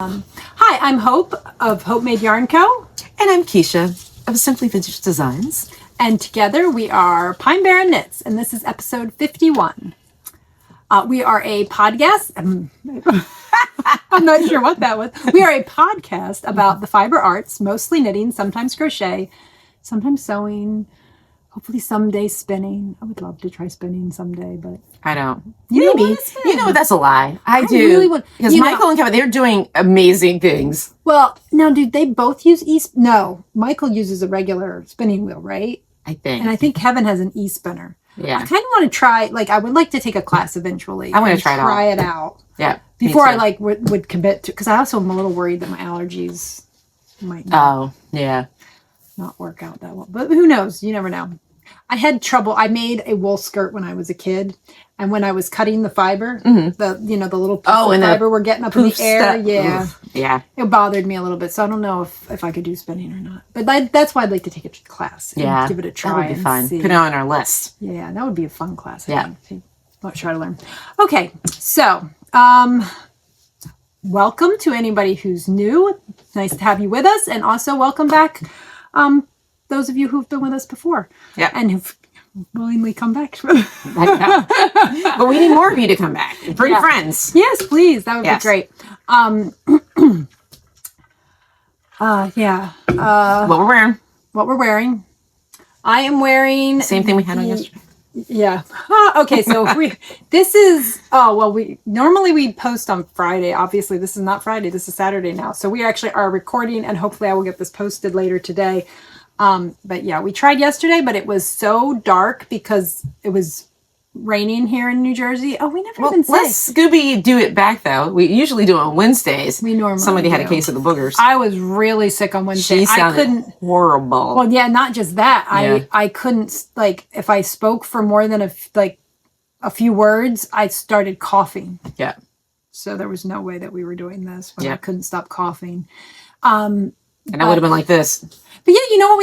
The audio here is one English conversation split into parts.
Hi, I'm Hope of Hopemade Yarnco. And I'm Kiesha of Simply Vintage Designs. And together we are Pine Barren Knits, and this is episode 51. We are a podcast. I'm not sure what that was. We are a podcast about the fiber arts, mostly knitting, sometimes crochet, sometimes sewing, hopefully someday spinning. I would love to try spinning someday, but I don't. maybe. You know, that's a lie. I do. Really want, because Michael and Kevin, they're doing amazing things. Well, now, do they both use No, Michael uses a regular spinning wheel, right? I think. And I think Kevin has an e-spinner. Yeah. I kind of want to try, I would like to take a class eventually. I want to try it out. Yeah. Before I would commit to, because I also am a little worried that my allergies might not work out that well. But who knows? You never know. I had trouble. I made a wool skirt when I was a kid, and when I was cutting the fiber, the little piece of fiber were getting up in the air. Yeah. It bothered me a little bit, so I don't know if I could do spinning or not. But that's why I'd like to take a class and give it a try. That would be fun. Put it on our list. Yeah, that would be a fun class. I think. Let's try to learn. Okay, so welcome to anybody who's new. It's nice to have you with us, and also welcome back those of you who've been with us before. Yeah. And who've willingly come back. But we need more of you to come back. Bring friends. Yes, please. That would be great. What we're wearing. I am wearing same thing we had on yesterday. Yeah. Okay. So normally we post on Friday. Obviously this is not Friday. This is Saturday now. So we actually are recording, and hopefully I will get this posted later today. But yeah, we tried yesterday, but it was so dark because it was raining here in New Jersey. Oh, we never even say. Let's Scooby do it back though. We usually do it on Wednesdays. We normally Somebody had a case of the boogers. I was really sick on Wednesday. She sounded horrible. Well, yeah, not just that. Yeah. I couldn't, if I spoke for more than a few words, I started coughing. Yeah. So there was no way that we were doing this when I couldn't stop coughing. And I would have been like this. But yeah, you know what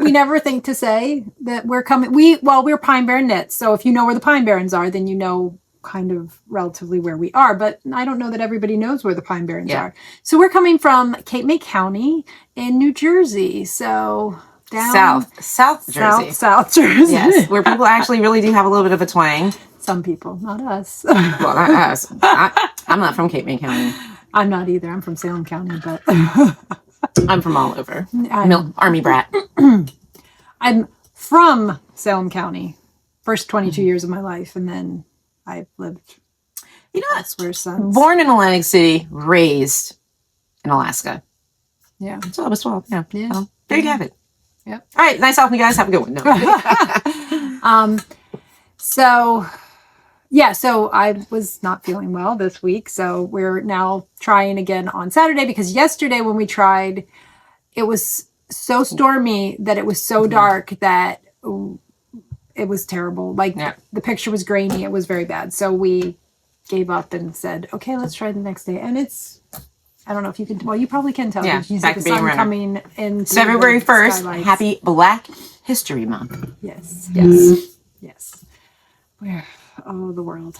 we never think to say that we're coming. We're Pine Barren Knits. So if you know where the Pine Barrens are, then you know kind of relatively where we are. But I don't know that everybody knows where the Pine Barrens are. So we're coming from Cape May County in New Jersey. So down South Jersey. South Jersey. Yes, where people actually really do have a little bit of a twang. Some people, not us. Well, not us. I'm not from Cape May County. I'm not either. I'm from Salem County, but I'm from all over. Army brat. I'm from Salem County. First 22 years of my life, and then I've lived. Born in Atlantic City, raised in Alaska. Yeah. So I was 12. Yeah. Yeah. There you have it. Yep. All right. Nice talking to you guys. Have a good one. No. So I was not feeling well this week. So we're now trying again on Saturday, because yesterday when we tried, it was so stormy that it was so dark that it was terrible. The picture was grainy. It was very bad. So we gave up and said, okay, let's try the next day. And I don't know if you can, you probably can tell. Yeah, back to being sun coming in. February 1st, happy Black History Month. Yes, yes, yes. Where? Oh, the world.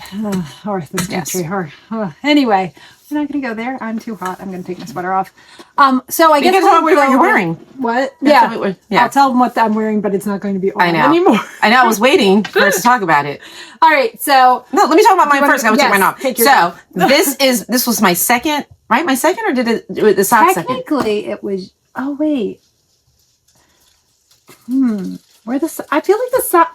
Or this country. Anyway, we're not going to go there. I'm too hot. I'm going to take my sweater off. So I guess what you're wearing. What? Yeah. I'll tell them what I'm wearing, but it's not going to be on anymore. I know. I was waiting for us to talk about it. All right. So no, let me talk about mine first. I will take mine off. So this was my second, right? My second, or did it do it the sock second? Technically, it was. Oh wait. I feel like the sock.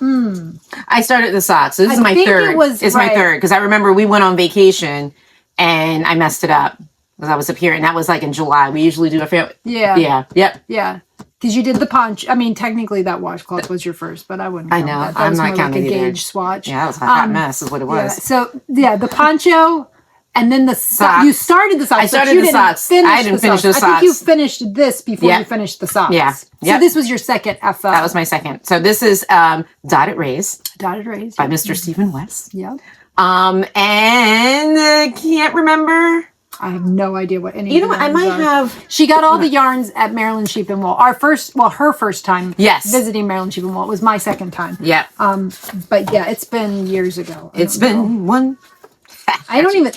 I started the socks. So this is my third. It's my third, because I remember we went on vacation and I messed it up because I was up here, and that was in July. We usually do a family. Yeah. Yeah. Yep. Yeah. Because you did the poncho. I mean, technically that washcloth was your first, but I wouldn't. I know. That I'm was not more counting like a either. gauge swatch. Yeah, that was a hot mess. Is what it was. Yeah. So the poncho. And then the socks. You started the socks. I started the socks. I didn't finish the socks. I think you finished this before you finished the socks. Yeah. So this was your second FL. That was my second. So this is Dotted Rays. Dotted Rays. By Mr. Stephen West. Yep. And can't remember. I have no idea what any. You know what? I might have. She got all the yarns at Maryland Sheep and Wool. Her first time. Yes. Visiting Maryland Sheep and Wool. It was my second time. Yeah. But yeah, it's been years ago. It's been one. I don't even.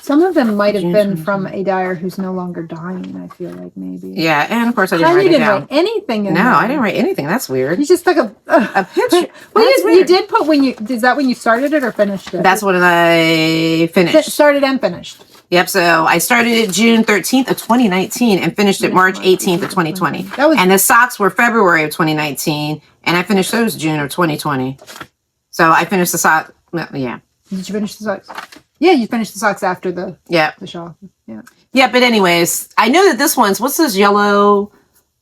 some of them might have been from a dyer who's no longer dying, I feel like maybe. Yeah, and of course I didn't write anything in No, there. I didn't write anything. That's weird. You just took a picture. Well, you did put is that when you started it or finished it? That's when I finished. Started and finished. Yep, so I started it June 13th of 2019 and finished it March 18th of 2020. And the socks were February of 2019, and I finished those June of 2020. So I finished the sock. Yeah. Did you finish the socks? Yeah, you finished the socks after the shawl. Yeah. Yeah, but anyways, I know that this one's, what's this yellow,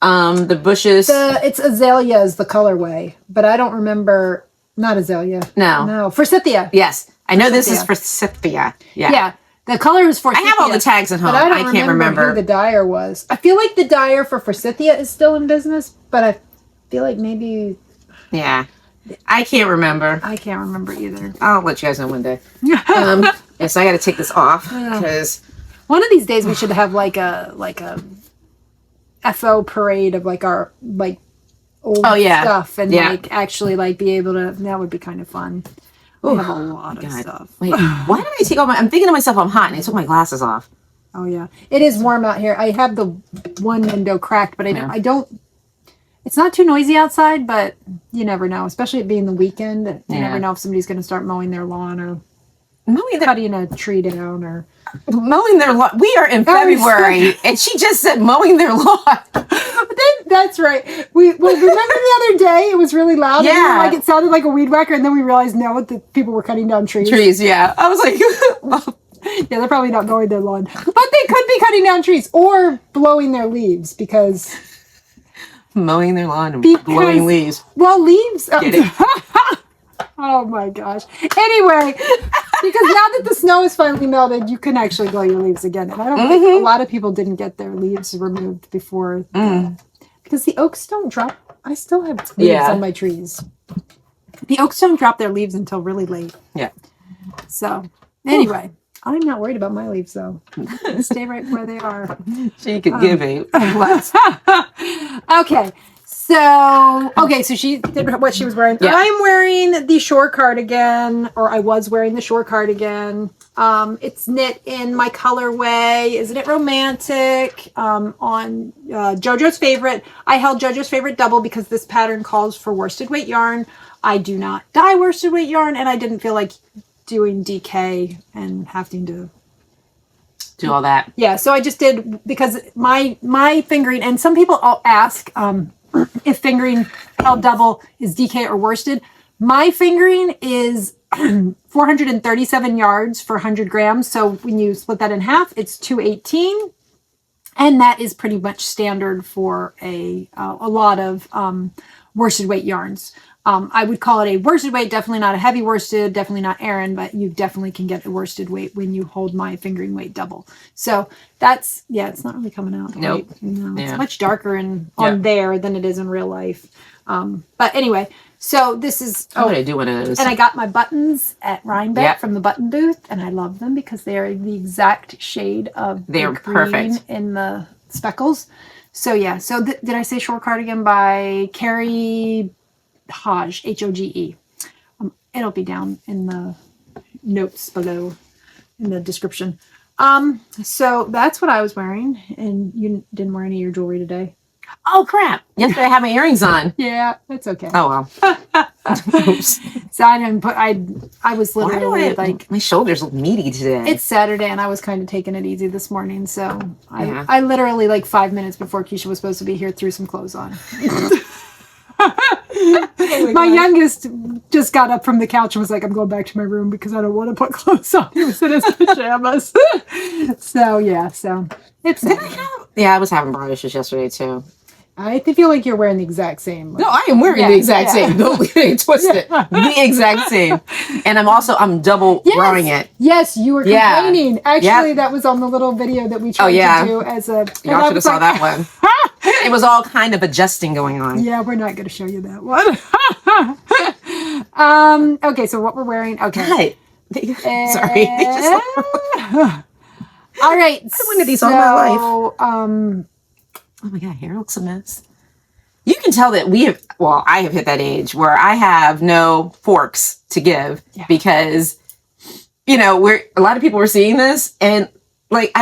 the bushes? It's azalea is the colorway, but I don't remember, not azalea. No, forsythia. Yes, I know this is forsythia. Yeah. Yeah. The color is forsythia. I have all the tags at home. But I can't remember who the dyer was. I feel like the dyer for forsythia is still in business, but I feel like maybe... Yeah. I can't remember. I can't remember either. I'll let you guys know one day. So I got to take this off because... One of these days we should have like a FO parade of like our old stuff and like actually like be able to... That would be kind of fun. We have a lot of stuff. Wait, why did I take off I'm thinking to myself I'm hot and I took my glasses off. Oh yeah. It is warm out here. I have the one window cracked, but I don't it's not too noisy outside, but you never know, especially it being the weekend. You never know if somebody's going to start mowing their lawn or cutting a tree down or mowing their lawn. We are in February and she just said mowing their lawn. That's right. Remember the other day it was really loud. Yeah. Like it sounded like a weed whacker, and then we realized that people were cutting down trees. I was like, yeah, they're probably not mowing their lawn, but they could be cutting down trees or blowing their leaves because mowing their lawn and blowing leaves. Well, leaves. Oh my gosh. Anyway, because now that the snow is finally melted, you can actually blow your leaves again. And I don't think a lot of people didn't get their leaves removed before. Because the oaks don't drop. I still have leaves on my trees. The oaks don't drop their leaves until really late. Yeah. So, anyway, I'm not worried about my leaves, though. They stay right where they are. She could give a Okay. So she did what she was wearing. Yeah. I'm wearing the shore cardigan, or I was wearing the shore cardigan. It's knit in my colorway. Isn't it romantic? On JoJo's Favorite. I held JoJo's Favorite double because this pattern calls for worsted weight yarn. I do not dye worsted weight yarn, and I didn't feel like doing DK and having to do all that. Yeah, so I just did because my fingering, and some people all ask if fingering held double is DK or worsted. My fingering is 437 yards for 100 grams. So when you split that in half, it's 218. And that is pretty much standard for a lot of worsted weight yarns. I would call it a worsted weight, definitely not a heavy worsted, definitely not Aran, but you definitely can get a worsted weight when you hold my fingering weight double. So that's, it's not really coming out. Nope. Right? No, it's much darker on there than it is in real life. But anyway, so this is... I'm going to do one of those. And I got my buttons at Rhinebeck from the button booth, and I love them because they are the exact shade of the green perfect in the speckles. So yeah, so did I say short cardigan by Carrie... Hoge, Hoge. It'll be down in the notes below in the description. So that's what I was wearing, and you didn't wear any of your jewelry today. Oh crap! Yesterday I had my earrings on. Yeah, that's okay. Oh well. Oops. So I didn't put. I was literally like my shoulders look meaty today. It's Saturday, and I was kind of taking it easy this morning. So I literally like 5 minutes before Kiesha was supposed to be here threw some clothes on. My youngest just got up from the couch and was like, I'm going back to my room because I don't want to put clothes on. He was in his pajamas. So it's I was having bra issues yesterday too. I feel like you're wearing the exact same. No, I am wearing the exact same. Don't twist it. The exact same. And I'm double growing it. Yes, you were complaining. Actually, that was on the little video that we tried to do as a... Y'all should have saw that one. It was all kind of adjusting going on. Yeah, we're not going to show you that one. Okay, so what we're wearing... Okay. Sorry. All right. I wanted these all my life. Oh my God, hair looks a mess. You can tell that I have hit that age where I have no forks to give because you know, where a lot of people were seeing this, and like I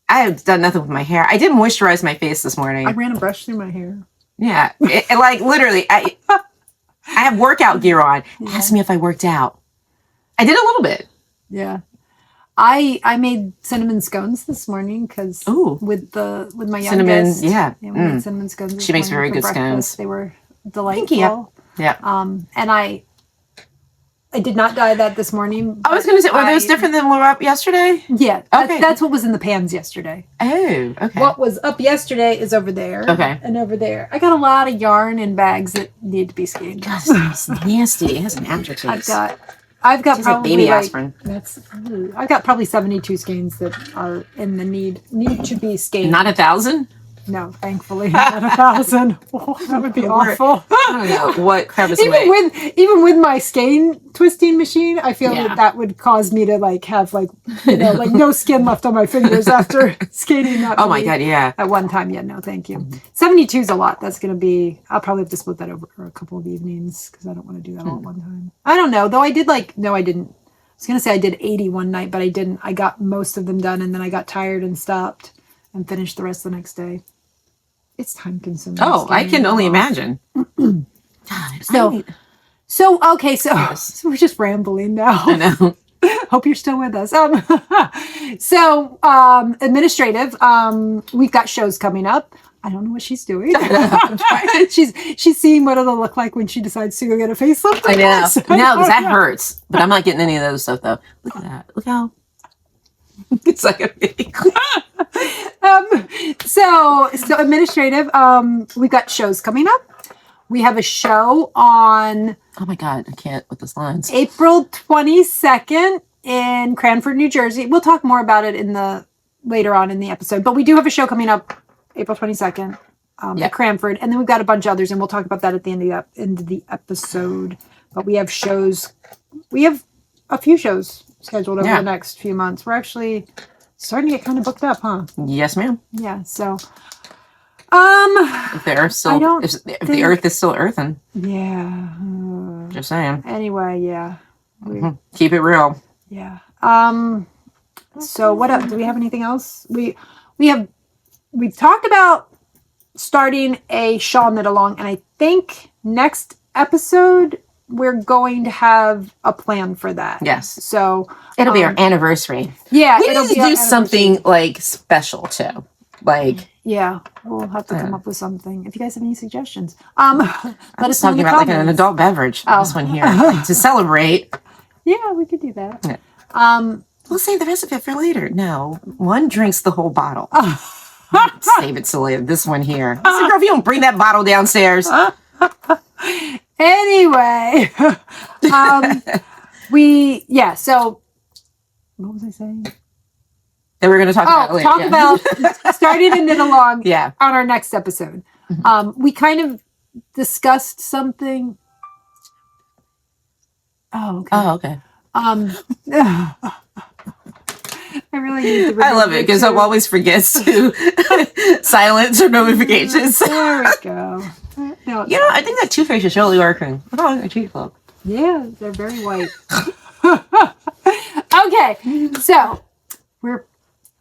have done nothing with my hair. I did moisturize my face this morning. I ran a brush through my hair. Yeah, like literally, I have workout gear on. Yeah. Ask me if I worked out. I did a little bit. Yeah. I made cinnamon scones this morning because with my youngest. Cinnamon, we made cinnamon scones. She makes very good breakfast. scones. They were delightful. Yeah. And I did not dye that this morning. I was going to say, were those different than what were up yesterday? Yeah. Okay. That's what was in the pans yesterday. Oh, okay. What was up yesterday is over there. Okay. And over there. I got a lot of yarn in bags that need to be skeined. Gosh, it's nasty. It has an aftertaste. I've got probably like baby aspirin. I've got probably 72 skeins that are in the need to be skeined. Not 1,000? No, thankfully not 1,000. Oh, that would be awful. I don't know what crap is even with my skein twisting machine, I feel that would cause me to like have like no skin left on my fingers after skeining that. Oh my god, yeah. At one time, no, thank you. 72 is a lot. That's gonna be. I'll probably have to split that over a couple of evenings because I don't want to do that all at one time. I don't know though. I did no, I didn't. I was gonna say I did 80 one night, but I didn't. I got most of them done, and then I got tired and stopped and finished the rest the next day. It's time consuming. Oh, I can only imagine. So we're just rambling now. I know. Hope you're still with us. Administrative. We've got shows coming up. I don't know what she's doing. she's seeing what it'll look like when she decides to go get a facelift. I know. No, because that hurts. But I'm not getting any of those stuff though. Look at that. Look how it's like a big. So administrative. We've got shows coming up. We have a show on. Oh my god, I can't with those lines. April 22nd in Cranford, New Jersey. We'll talk more about it later on in the episode. But we do have a show coming up April 22nd at Cranford, and then we've got a bunch of others, and we'll talk about that at the end of the episode. But we have shows. We have a few shows scheduled over the next few months. We're actually starting to get kind of booked up, huh? Yes, ma'am. Yeah. So, if the earth is still earthing. Yeah. Just saying. Anyway, yeah. Keep it real. Yeah. So what else? Do we have anything else? We've talked about starting a shawl knit along, and I think next episode we're going to have a plan for that. Yes. So it'll be our anniversary. Yeah. We need to do something like special too. Like we'll have to come up with something. If you guys have any suggestions, let us know in the about comments. like an adult beverage. This one here to celebrate. Yeah, we could do that. Yeah. We'll save the rest of it for later. No, one drinks the whole bottle. Save it till later. This one here. I said, girl, if you don't bring that bottle downstairs. Anyway, so what was I saying? That we're going to talk about later. Talk about starting to knit along on our next episode. We kind of discussed something. Oh, okay. I really need to. I love it because Hope always forgets to silence her notifications. There we go. No, I think that Too Faced is really working. Look how I cheek look. Yeah, they're very white. Okay, so we're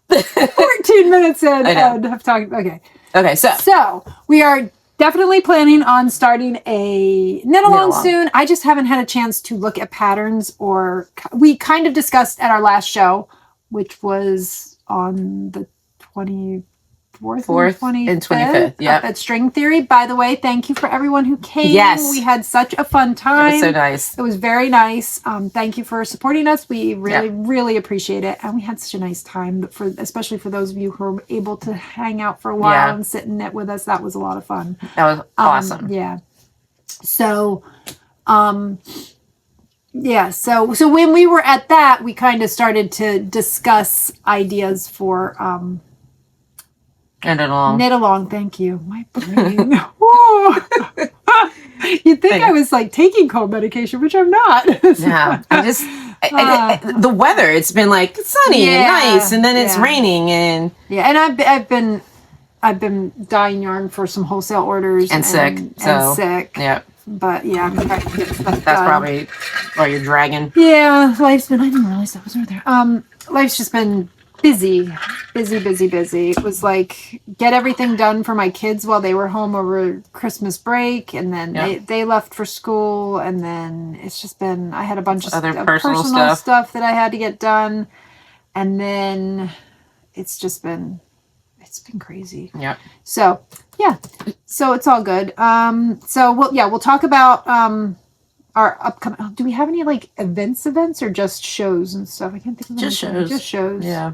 14 minutes in and have talked. Okay, so we are definitely planning on starting a knit along soon. I just haven't had a chance to look at patterns, or we kind of discussed at our last show, which was on the 24th and 25th. Yeah, at String Theory. By the way, thank you for everyone who came. Yes, we had such a fun time. It was so nice. It was very nice. Thank you for supporting us. We really appreciate it, and we had such a nice time. Especially for those of you who were able to hang out for a while and sit and knit with us, that was a lot of fun. That was awesome. Yeah. So, So when we were at that, we kind of started to discuss ideas for Knit along. Thank you. My brain. You'd think I was like taking cold medication, which I'm not. Yeah, the weather. It's been like sunny and nice, and then it's raining and I've been dyeing yarn for some wholesale orders and sick. Yeah. But yeah, I'm trying to get stuff That's done. probably why you're dragging. Yeah, life's been, I didn't realize that was right there. Life's just been busy. It was like, get everything done for my kids while they were home over Christmas break. And then they left for school. And then it's just been, I had a bunch of other personal stuff that I had to get done. And then it's been crazy. Yep. So yeah, so it's all good. So we'll talk about, our upcoming. Do we have any like events or just shows and stuff? I can't think of just anything. shows. Just shows. Yeah.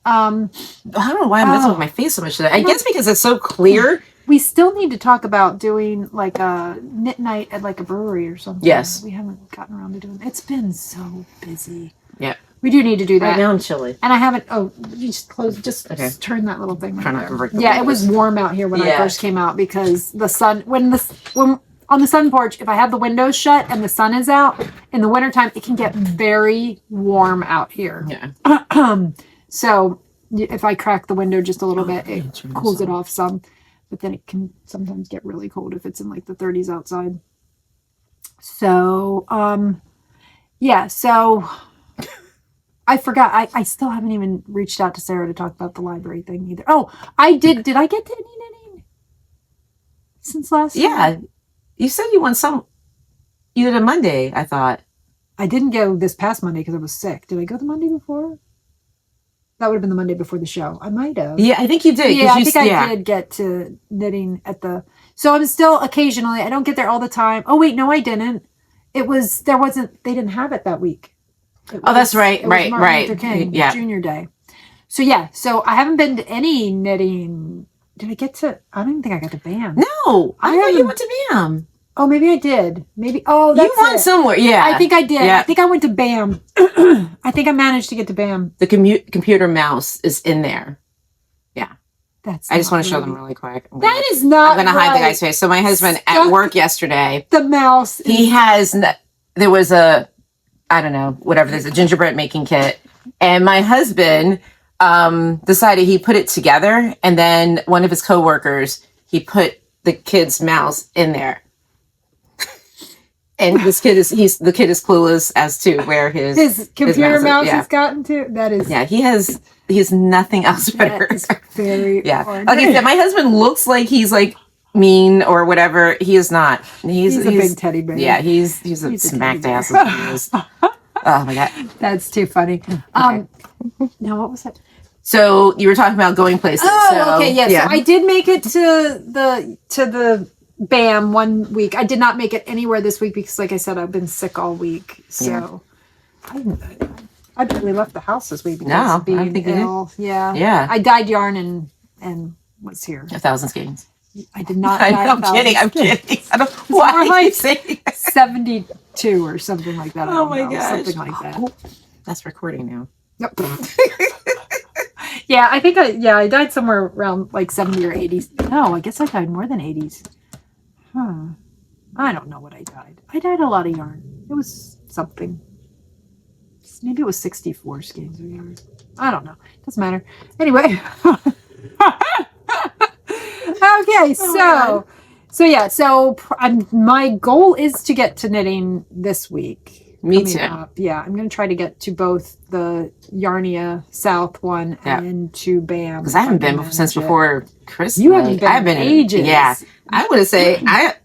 I don't know why I'm messing with my face so much today. I guess because it's so clear. We still need to talk about doing like a knit night at like a brewery or something. Yes. We haven't gotten around to doing it. It's been so busy. Yeah. We do need to do that. Right now I'm chilly. And I haven't. Oh, you just close. Just turn that little thing. Try not to break the it was warm out here when I first came out because the sun. When on the sun porch, if I have the windows shut and the sun is out in the wintertime, it can get very warm out here. Yeah. So if I crack the window just a little bit, it cools it off some. But then it can sometimes get really cold if it's in like the 30s outside. So, so I forgot. I still haven't even reached out to Sarah to talk about the library thing either. Oh, I did. Did I get to any knitting since last Yeah. You said you won some. You did a Monday, I thought. I didn't go this past Monday because I was sick. Did I go the Monday before? That would have been the Monday before the show. I might have. Yeah, I think you did. Yeah, I think I did get to knitting at the... So I'm still occasionally... I don't get there all the time. Oh, wait, no, I didn't. They didn't have it that week. That's right, right. Martin Luther King Junior Day. So yeah, so I haven't been to any knitting... Did I get to... I don't even think I got to BAM. No, I thought you went to BAM. Oh, maybe I did. Maybe... Oh, that's you won somewhere, yeah. I think I did. Yeah. I think I went to BAM. I think I managed to get to BAM. The computer mouse is in there. Yeah. I just want to show them really quick. That is not I'm going to hide the guy's face. So my husband at work yesterday... The mouse. He has... There was a... I don't know, whatever. There's a gingerbread making kit. And my husband... decided he put it together, and then one of his coworkers, he put the kid's mouse in there. And the kid is clueless as to where his computer mouse has gotten to. That is he has nothing else better. That is very Okay, so my husband looks like he's like mean or whatever. He is not. He's a big teddy bear. Yeah, he's a smacked ass. Oh my god, that's too funny. Okay. Now what was that? So you were talking about going places. Okay, yes. Yeah. So I did make it to the BAM one week. I did not make it anywhere this week because, like I said, I've been sick all week. So I barely left the house this week because of being ill. Yeah. I dyed yarn and was here. 1,000 skeins. I did not. I'm kidding. I don't. Why are you saying 72 or something like that? Oh my gosh. Something like that. That's recording now. Yep. Yeah, I think I died somewhere around like 70 or 80s. No, I guess I died more than 80s. I don't know what I died. I died a lot of yarn. It was something. Maybe it was 64 skeins of yarn. I don't know. Doesn't matter. Anyway. Okay, so my goal is to get to knitting this week. Me too. Yeah, I'm going to try to get to both the Yarnia South one and to BAM. Because I haven't been since before Christmas. You haven't been in ages. Yeah. I would say I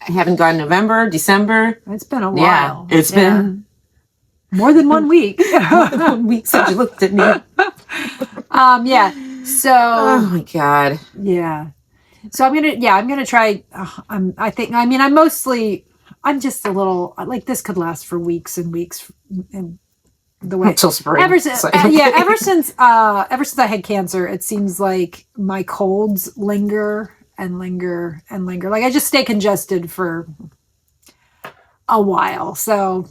haven't gone November, December. It's been a while. Yeah, it's been more than 1 week. More than 1 week since you looked at me. So oh my god. Yeah. So I'm gonna try. I'm just a little like this could last for weeks and weeks and the way until spring. Ever since I had cancer, it seems like my colds linger and linger and linger. Like I just stay congested for a while. So,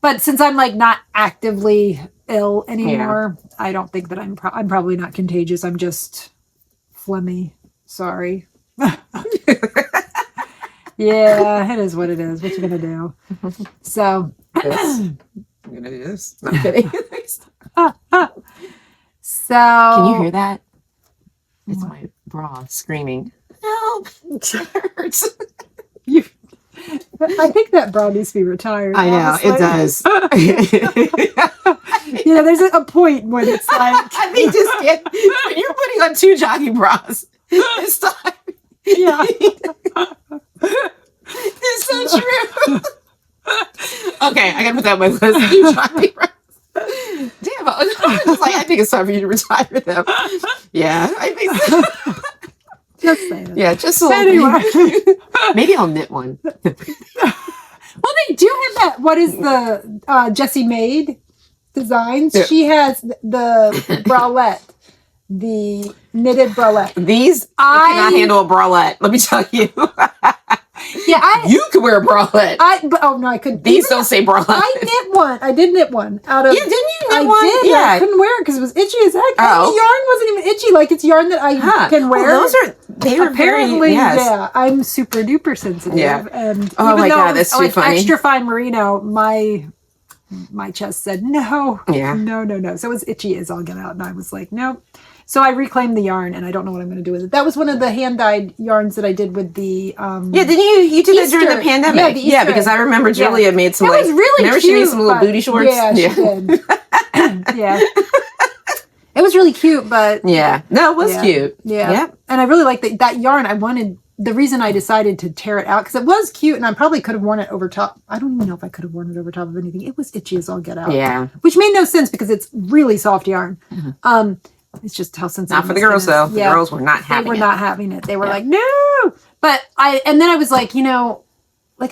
but since I'm like not actively ill anymore, I don't think that I'm probably not contagious. I'm just phlegmy. Sorry. Yeah, it is what it is. What you gonna do? So I'm gonna do this. Not kidding. So can you hear that? It's my bra screaming. Help. It hurts. I think that bra needs to be retired. I know, honestly. it does. There's a point when it's like... They just get... When you're putting on 2 jogging bras, it's time. Yeah. It's so true. Okay, I gotta put that on my list. 2 jogging bras. Damn, I think it's time for you to retire them. Yeah, I think so. Just saying. Yeah, just so anyway. Maybe I'll knit one. Well, they do have that. What is the Jessie Made Designs? Yeah. She has the bralette, the knitted bralette. These I cannot handle a bralette. Let me tell you. Yeah, you could wear a bralette. Oh no, I couldn't. These don't say bralette. I knit one. I did knit one out of. Yeah, didn't you knit one? I did. Yeah, I couldn't wear it because it was itchy as heck. Oh. The yarn wasn't even itchy. Like it's yarn that I can wear. Well, they were apparently. Very, yes. Yeah, I'm super duper sensitive. Yeah. And oh my god, that's too funny. Extra fine merino, my chest said no. Yeah. No. So it was itchy as all get out, and I was like, nope. So I reclaimed the yarn, and I don't know what I'm going to do with it. That was one of the hand-dyed yarns that I did with the... yeah, didn't you did Easter. That during the pandemic? Yeah, because I remember Julia made some, it was really remember cute, she made some little booty shorts? Yeah, she did. Yeah. It was really cute, but... Yeah. No, it was cute. Yeah. Yep. And I really liked that yarn. I wanted... The reason I decided to tear it out, because it was cute, and I probably could have worn it over top. I don't even know if I could have worn it over top of anything. It was itchy as all get out. Yeah. Which made no sense, because it's really soft yarn. Mm-hmm. It's just how sensitive. Not for the girls, though. Yeah. The girls were not having it. They were not having it. They were like, no. But and then I was like,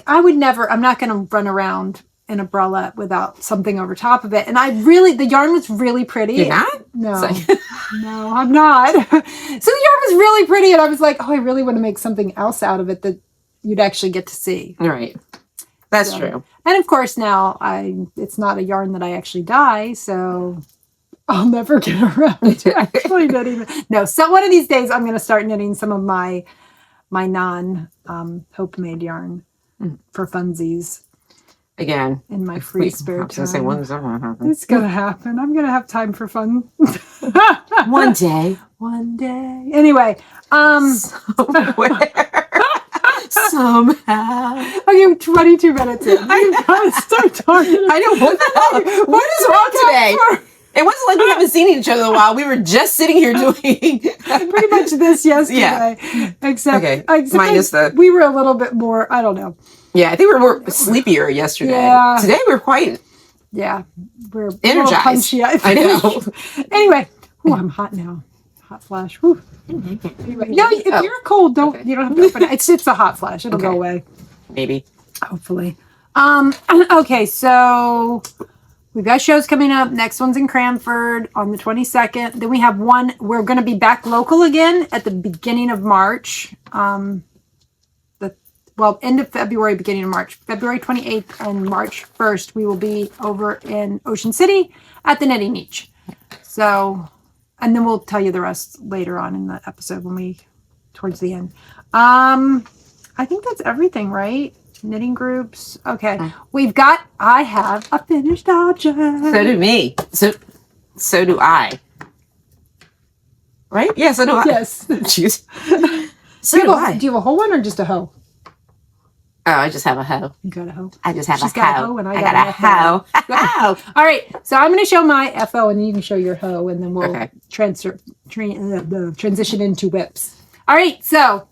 I would never, I'm not going to run around in a bralette without something over top of it. And the yarn was really pretty. You're not? No. No, I'm not. So the yarn was really pretty. And I was like, oh, I really want to make something else out of it that you'd actually get to see. Right. That's true. And of course now it's not a yarn that I actually dye. So... I'll never get around to actually knitting. No, so one of these days I'm going to start knitting some of my Hopemade yarn for funsies. Again. In my free spare time. Say, when does that happen? It's going to happen. I'm going to have time for fun. One day. One day. Anyway. Somewhere. Somehow. Okay, 22 minutes in. You've got to start talking. I know. What the hell? What is wrong today? It wasn't like we haven't seen each other in a while. We were just sitting here doing pretty much this yesterday. Yeah. Except minus we were a little bit more, I don't know. Yeah, I think we were more sleepier yesterday. Yeah. Today we're quite we're energized. Punchy, I know. Anyway, I'm hot now. Hot flash. Whew. Anyway, no, if you're cold, you don't have to open it. It's a hot flash. It'll go away. Maybe. Hopefully. Okay, so we've got shows coming up. Next one's in Cranford on the 22nd. Then we have one. We're going to be back local again at the beginning of March. End of February, beginning of March. February 28th and March 1st, we will be over in Ocean City at the Knitting Niche. So, and then we'll tell you the rest later on in the episode towards the end. I think that's everything, right? Knitting groups. Okay. I have a finished object. So do me. So do I. Right? Yeah, so do I. Yes. Jeez. So do I. Do you have a whole one or just a hoe? Oh, I just have a hoe. You got a hoe? I just have She's a got hoe. A hoe and I got a hoe. Hoe. All right. So I'm going to show my FO and then you can show your hoe and then we'll transition into whips. All right. So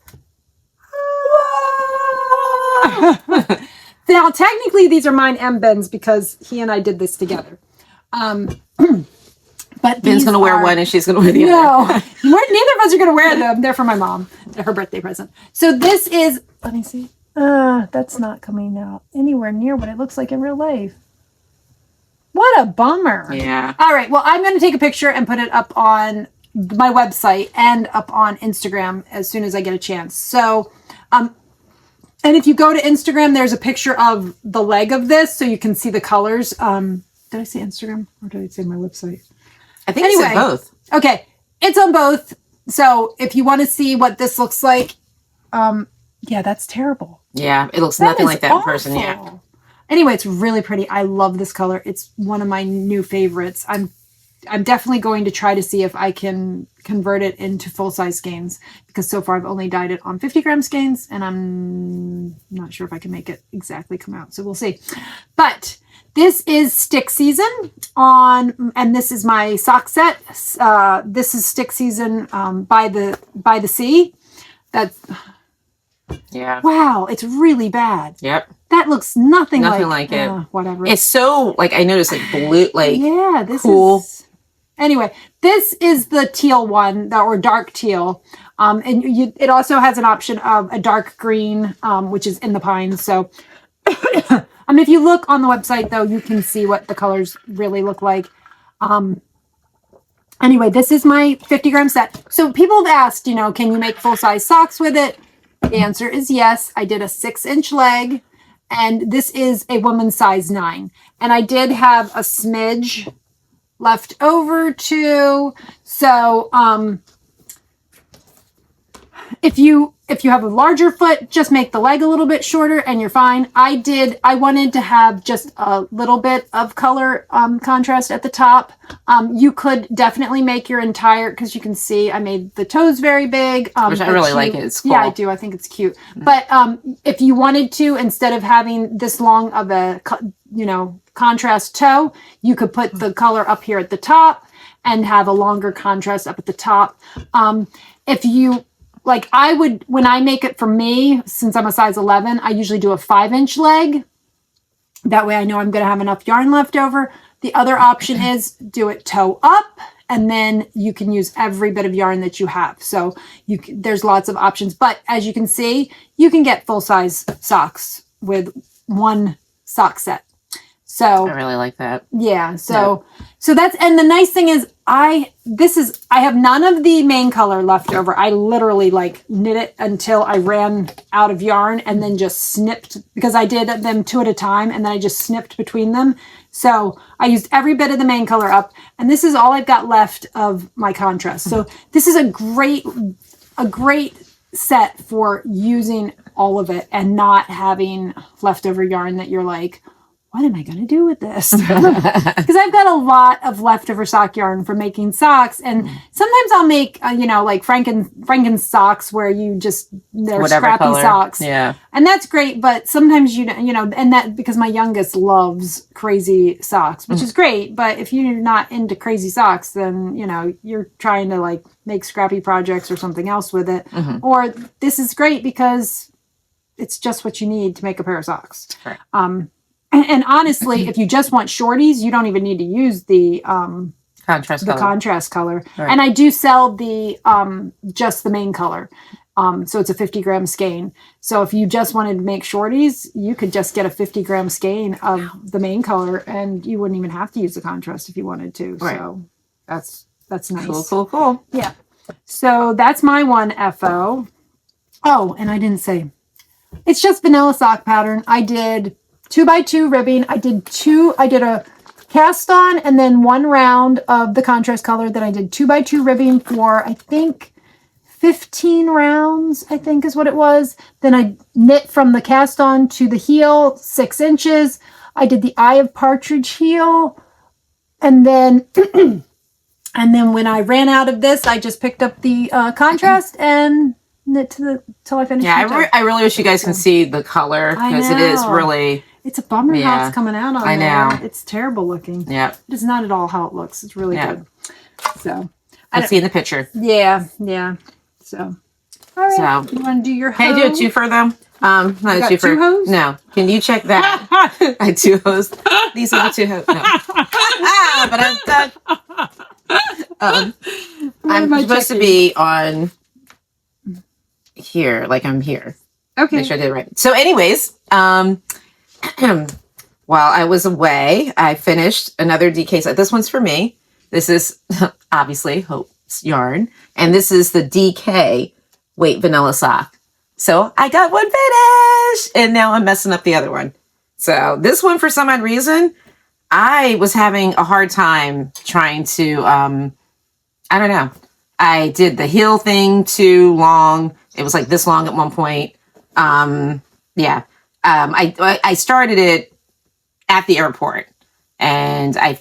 now technically these are mine and Ben's because he and I did this together. But Ben's going to wear one and she's going to wear the other. No, neither of us are going to wear them. They're for my mom, her birthday present. So this is, let me see. That's not coming out anywhere near what it looks like in real life. What a bummer. Yeah. All right. Well, I'm going to take a picture and put it up on my website and up on Instagram as soon as I get a chance. So, and if you go to Instagram, there's a picture of the leg of this so you can see the colors. Did I say Instagram or did I say my website? I think it's both. Okay. It's on both. So if you want to see what this looks like, yeah, that's terrible. Yeah, it looks nothing like that in person. Yeah. Anyway, it's really pretty. I love this color. It's one of my new favorites. I'm I'm definitely going to try to see if I can convert it into full-size skeins, because so far I've only dyed it on 50-gram skeins, and I'm not sure if I can make it exactly come out. So we'll see. But this is stick season and this is my sock set. This is stick season by the sea. That's wow, it's really bad. Yep. That looks nothing like it. Whatever. It's so like, I noticed like blue, like yeah, this cool. Is, anyway, this is the teal one, or dark teal. And it also has an option of a dark green, which is in the pines. So if you look on the website though, you can see what the colors really look like. Anyway, this is my 50-gram set. So people have asked, can you make full-size socks with it? The answer is yes. I did a 6-inch leg, and this is a woman's size 9. And I did have a smidge left over too. So if you have a larger foot, just make the leg a little bit shorter and you're fine. I wanted to have just a little bit of color contrast at the top. You could definitely make your entire, because you can see I made the toes very big. Which I really like it. It's cool. Yeah, I do. I think it's cute. But if you wanted to, instead of having this long of a, contrast toe, you could put the color up here at the top and have a longer contrast up at the top. If you, like I would, when I make it for me, since I'm a size 11, I usually do a 5-inch leg. That way I know I'm going to have enough yarn left over. The other option is do it toe up, and then you can use every bit of yarn that you have. So there's lots of options. But as you can see, you can get full-size socks with one sock set. So I really like that. Yeah. So that's, and the nice thing is I have none of the main color left over. I literally like knit it until I ran out of yarn and then just snipped, because I did them 2 at a time, and then I just snipped between them. So I used every bit of the main color up, and this is all I've got left of my contrast. So this is a great set for using all of it and not having leftover yarn that you're like, what am I going to do with this? Because I've got a lot of leftover sock yarn for making socks. And sometimes I'll make, like Franken socks where they're whatever scrappy color. Socks. Yeah. And that's great. But sometimes, and that, because my youngest loves crazy socks, which is great. But if you're not into crazy socks, then, you're trying to like make scrappy projects or something else with it. Mm-hmm. Or this is great because it's just what you need to make a pair of socks. Right. And honestly, if you just want shorties, you don't even need to use the contrast color. Right. And I do sell the just the main color. So it's a 50-gram skein. So if you just wanted to make shorties, you could just get a 50-gram skein of the main color, and you wouldn't even have to use the contrast if you wanted to. Right. So that's nice. Cool. Yeah. So that's my one FO. Oh, and I didn't say, it's just vanilla sock pattern. I did 2x2 ribbing. I did a cast on and then 1 round of the contrast color. Then I did 2x2 ribbing for, I think, 15 rounds, I think is what it was. Then I knit from the cast on to the heel, 6 inches. I did the Eye of Partridge heel. And then, when I ran out of this, I just picked up the contrast and knit till I finished. Yeah, I really wish you guys can see the color, because it is really... It's a bummer how it's coming out on there. I know. It's terrible looking. Yeah. It's not at all how it looks. It's really good. So. Let's see in the picture. Yeah. So. All right. So, you want to do your hoe? Can I do a twofer though? Not a twofer. 2 hoes? No. Can you check that? I had 2 hoes. These are the 2 hoes. No. But I'm done. I'm supposed to be on here, like I'm here. Okay. Make sure I did it right. So anyways, while I was away, I finished another DK set. This one's for me. This is obviously Hope's yarn. And this is the DK weight vanilla sock. So I got one finished, and now I'm messing up the other one. So this one, for some odd reason, I was having a hard time trying to, I don't know. I did the heel thing too long. It was like this long at one point. I started it at the airport, and I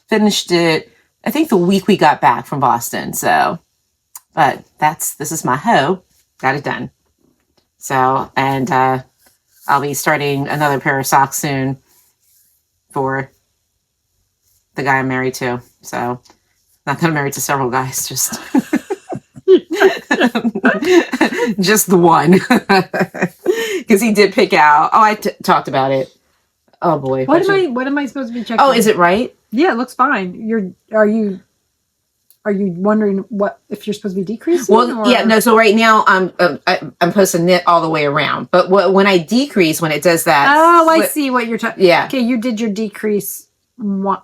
finished it I think the week we got back from Boston. So, but this is my hoe. Got it done. So, and I'll be starting another pair of socks soon for the guy I'm married to. So, not that I'm married to several guys, just just the one. Because he did pick out. Oh, I talked about it. Oh boy. What am I supposed to be checking? Oh, is it right? Yeah, it looks fine. Are you wondering what if you're supposed to be decreasing? Well, yeah, no. So right now I'm supposed to knit all the way around, but when I decrease, when it does that. Oh, I see what you're talking. Yeah. Okay, you did your decrease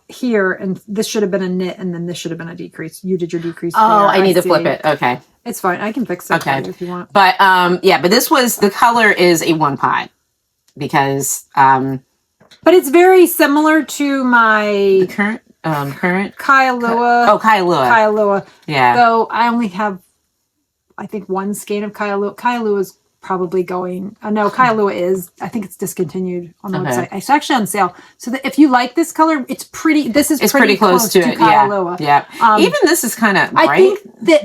here, and this should have been a knit, and then this should have been a decrease. You did your decrease. Oh, I need to flip it. Okay. It's fine. I can fix it for you if you want. But yeah, but the color is a 1-pot because but it's very similar to my current Kailua. Kailua. Yeah. Though I only have, I think, one skein of Kailua. Kailua is probably going. No, Kailua is. I think it's discontinued on the website. It's actually on sale. So that if you like this color, it's pretty. This is pretty close to it. Kailua. Yeah. Even this is kind of bright.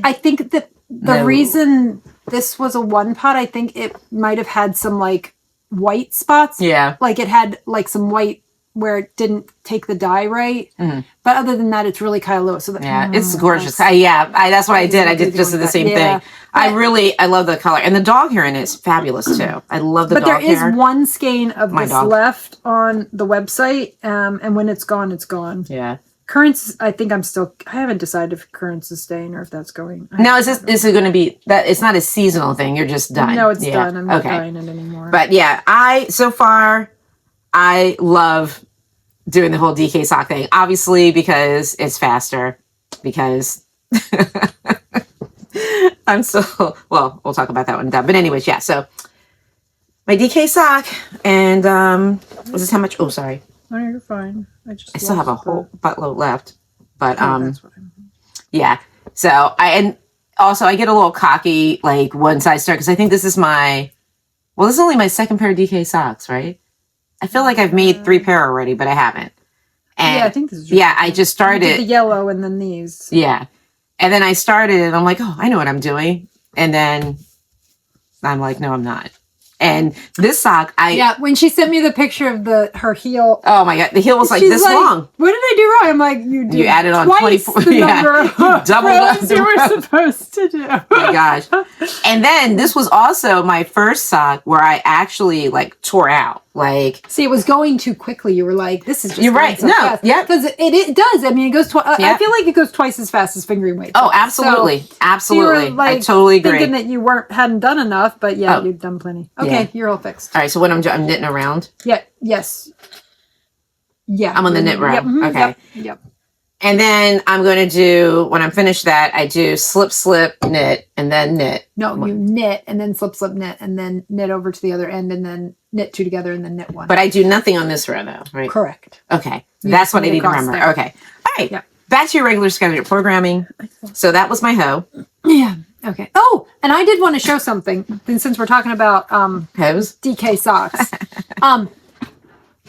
I think that the reason this was a 1-pot, I think it might have had some like white spots. Yeah. Like it had like some white where it didn't take the dye right. Mm-hmm. But other than that, it's really Kailua. So it's gorgeous. That's what I did. I did just the same thing. I love the color. And the dog hair in it is fabulous too. I love the dog hair. But there is one skein of this left on the website. And when it's gone, it's gone. Yeah. Currents, I think I haven't decided if Currents is staying or if that's going. Now, is it going to be that it's not a seasonal thing? You're just done. No, it's done. I'm not buying it anymore. But yeah, I love doing the whole DK sock thing, obviously because it's faster, because I'm still, well, we'll talk about that one. But anyways, yeah, so my DK sock, and was this how much? Oh, sorry. No, you're fine. I still have a whole buttload left, but yeah. So I get a little cocky like once I start, because I think this is only my second pair of DK socks, right? I feel like I've made 3 pair already, but I haven't. And yeah, I think this is. I just started. You did the yellow and then these. Yeah, and then I started, and I'm like, oh, I know what I'm doing, and then I'm like, no, I'm not. And this sock, when she sent me the picture of her heel. Oh my god, the heel was like this long. What did I do wrong? I'm like, you added on 24. The number you doubled up. You were supposed to do. Oh my gosh! And then this was also my first sock where I actually like tore out. Like, see, it was going too quickly. You were like, "This is just." You're right. No, yeah, because it does. I mean, it goes. I feel like it goes twice as fast as fingering weight. Oh, absolutely, so absolutely. You were, like, I totally agree. Thinking that you hadn't done enough, but you've done plenty. Okay, you're all fixed. All right. So what I'm knitting around. Yeah. Yes. Yeah. I'm on the knit row. Yep, mm-hmm, okay. Yep. And then I'm going to do, when I'm finished that, I do slip, slip, knit, and then knit. No, you knit, and then slip, slip, knit, and then knit over to the other end, and then knit 2 together, and then knit 1. But I do nothing on this row, though, right? Correct. Okay. That's what I need to remember. There. Okay. All right. Yep. Back to your regular schedule programming. So that was my hoe. Yeah. Okay. Oh, and I did want to show something, since we're talking about hoes, DK socks.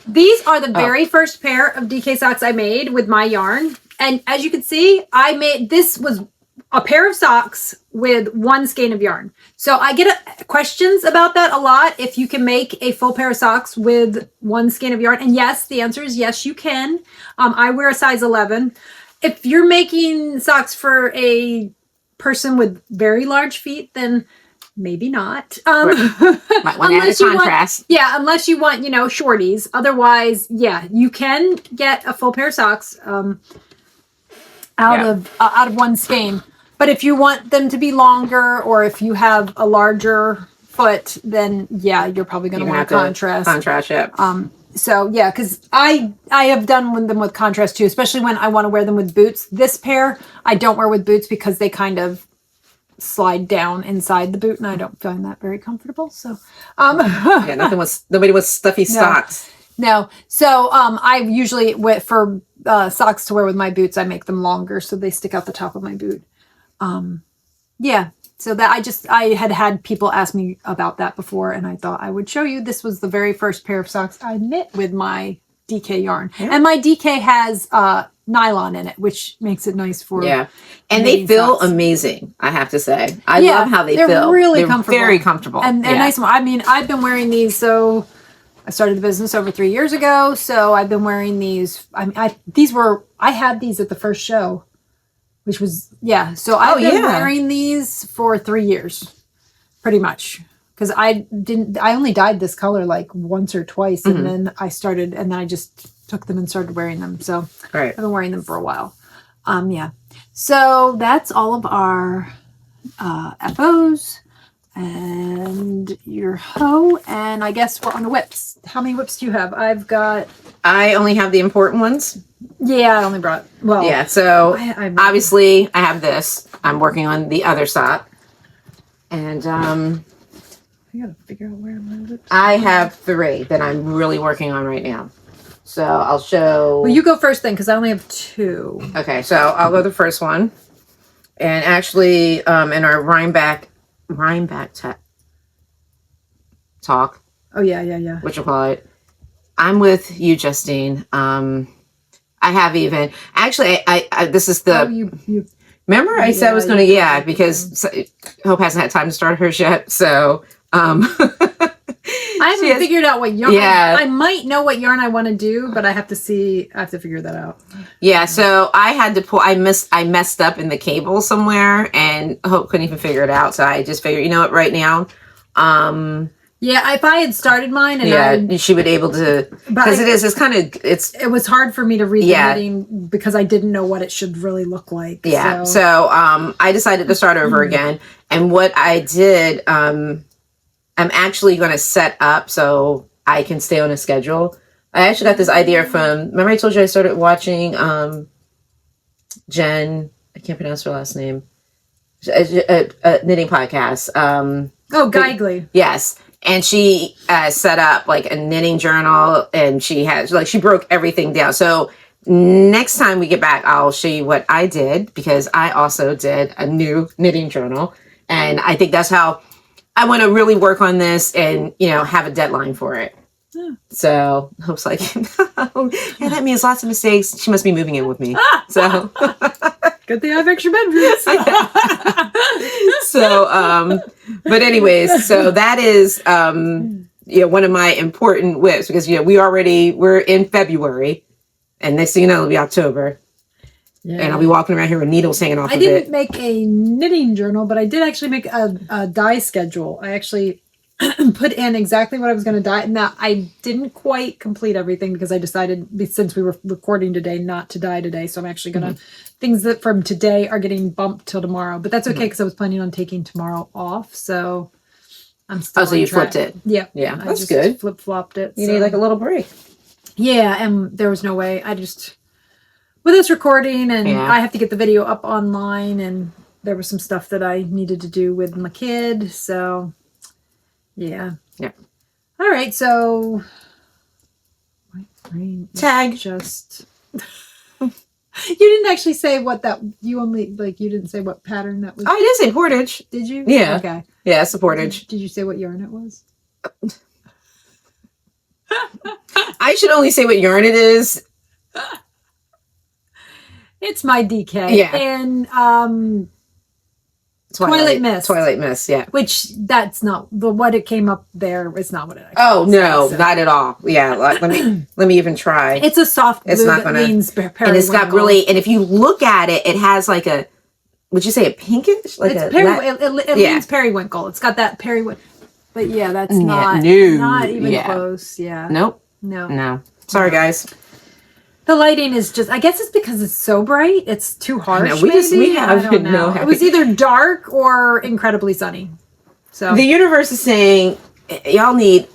These are the very first pair of DK socks I made with my yarn. And as you can see, this was a pair of socks with 1 skein of yarn. So I get questions about that a lot. If you can make a full pair of socks with 1 skein of yarn. And yes, the answer is yes, you can. I wear a size 11. If you're making socks for a person with very large feet, then maybe not. Might want to add a contrast. Unless you want, shorties. Otherwise, you can get a full pair of socks out of 1 skein. But if you want them to be longer, or if you have a larger foot, then you're probably going to want contrast. Contrast, yeah. So because I have done them with contrast too, especially when I want to wear them with boots. This pair I don't wear with boots because they kind of slide down inside the boot, and I don't find that very comfortable. So nobody with stuffy socks. No. So I usually for socks to wear with my boots, I make them longer so they stick out the top of my boot. So that I had people ask me about that before, and I thought I would show you. This was the very first pair of socks I knit with my DK yarn. Yeah. And my DK has nylon in it, which makes it nice for and they feel amazing. I have to say, I love how they feel. They're really comfortable, very comfortable, and nice. I mean, I've been wearing these. So I started the business over 3 years ago. So I've been wearing these. I had these at the first show, which was So I've been wearing these for 3 years, pretty much. Because I only dyed this color like once or twice, and then I just took them and started wearing them. So I've been wearing them for a while. So that's all of our FOs and your hoe, and I guess we're on the whips. How many whips do you have? I only have the important ones. Yeah, I only brought, so obviously I have this. I'm working on the other sock. And I gotta figure out where my whips are. I have 3 that I'm really working on right now. So I'll show. Well, you go first then, because I only have 2. Okay, so I'll go the first one. And actually, in our Rhinebeck talk. Oh, yeah. What you call it. I'm with you, Justine. I have even. Actually, I this is the. Oh, you Remember I said I was going to, because Hope hasn't had time to start hers yet. So. I haven't figured out what yarn. I might know what yarn I want to do, but I have to figure that out. Yeah, so I had to pull. I messed up in the cable somewhere, and Hope couldn't even figure it out. So I just figured, you know what, right now, if I had started mine, and she would be able to, because it was hard for me to read the knitting because I didn't know what it should really look like. Yeah, so I decided to start over again, and what I did, I'm actually going to set up so I can stay on a schedule. I actually got this idea from, remember I told you I started watching Jen, I can't pronounce her last name, a knitting podcast. Geigley. Yes. And she set up like a knitting journal, and she broke everything down. So next time we get back, I'll show you what I did, because I also did a new knitting journal. And I think that's how I want to really work on this and, have a deadline for it. Yeah. So Hope's like, that means lots of mistakes. She must be moving in with me. So good thing I have extra bedrooms. So, but anyways, so that is, one of my important whips, because, we're in February, and next thing you know, it'll be October. Yeah. And I'll be walking around here with needles hanging off of it. I didn't make a knitting journal, but I did actually make a dye schedule. I actually put in exactly what I was going to dye. Now, I didn't quite complete everything because I decided, since we were recording today, not to dye today. So I'm actually going to, things that from today are getting bumped till tomorrow. But that's okay, because I was planning on taking tomorrow off. So I'm still so you flipped it? Yeah. Yeah, that's good. Flip-flopped it. You need like a little break. Yeah, and there was no way. With us recording, and I have to get the video up online, and there was some stuff that I needed to do with my kid. So, yeah. All right, so my brain tag. Just you didn't actually say what that. You didn't say what pattern that was. Oh, I did say portage. Did you? Yeah. Okay. Yeah, it's a portage. Did you say what yarn it was? I should only say what yarn it is. It's my DK. Yeah. And Twilight Mist. Twilight Mist, yeah. Which that's not what it came up there. It's not what it actually Oh, no, not at all. Yeah, let me even try. It's a soft blue that leans periwinkle. And it's got and if you look at it, it has like a, would you say a pinkish? Like it leans periwinkle. It's got that periwinkle. But yeah, that's not even close. Yeah. Nope. No. Sorry, guys. The lighting is just, I guess it's because it's so bright. It's too harsh. No, we have no. It was either dark or incredibly sunny. So the universe is saying, y'all need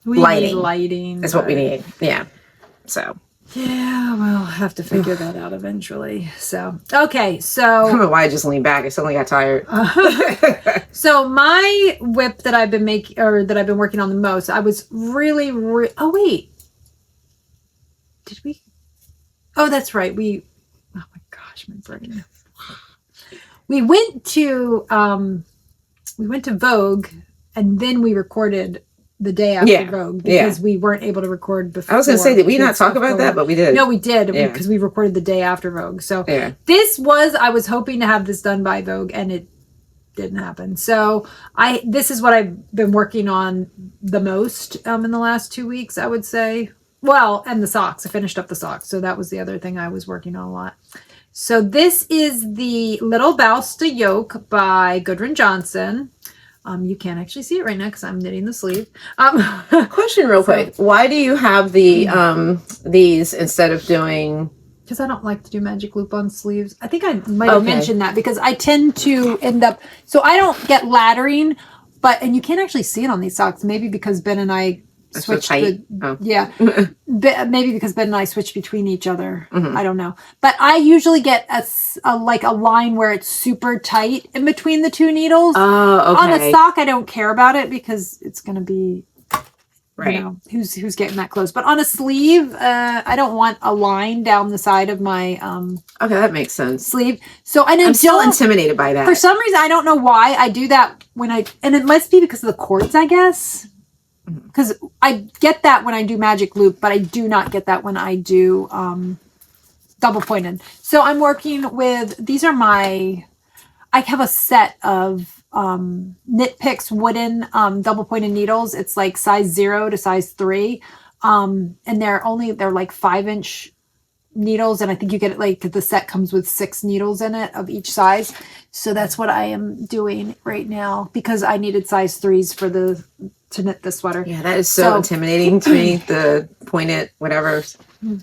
lighting. Need lighting. That's what we need. Yeah. So. Yeah, we'll have to figure that out eventually. So, okay. So. I don't know why I just leaned back. I suddenly got tired. So my whip that I've been that I've been working on the most, I was really, oh wait. Did we? Oh, that's right. Oh my gosh, my brain. We went to Vogue, and then we recorded the day after Vogue because we weren't able to record before. I was going to say, did we not talk about that? But we did. No, we did because we recorded the day after Vogue. So this was, I was hoping to have this done by Vogue and it didn't happen. So this is what I've been working on the most in the last 2 weeks, I would say. Well, and the socks. I finished up the socks. So that was the other thing I was working on a lot. So this is the Little Bausta Yoke by Gudrun Johnson. You can't actually see it right now because I'm knitting the sleeve. Question real quick. Why do you have the these instead of doing... Because I don't like to do magic loop on sleeves. I think I might have mentioned that because I tend to end up... So I don't get laddering, and you can't actually see it on these socks. Maybe because Ben and I switched maybe because Ben and I switched between each other. I don't know. But I usually get a line where it's super tight in between the two needles. Oh, okay. On a sock, I don't care about it because it's going to be, you know, who's getting that close. But on a sleeve, I don't want a line down the side of my okay, that makes sense. Sleeve. So I'm still intimidated by that. For some reason, I don't know why I do that and it must be because of the cords, I guess. Because I get that when I do magic loop, but I do not get that when I do double pointed. So I'm working with, I have a set of Knit Picks wooden double pointed needles. It's like size 0 to size 3. And they're like 5-inch needles. And I think you get it like the set comes with 6 needles in it of each size. So that's what I am doing right now because I needed size 3s to knit the sweater. Yeah, that is so intimidating to me. The pointed whatever.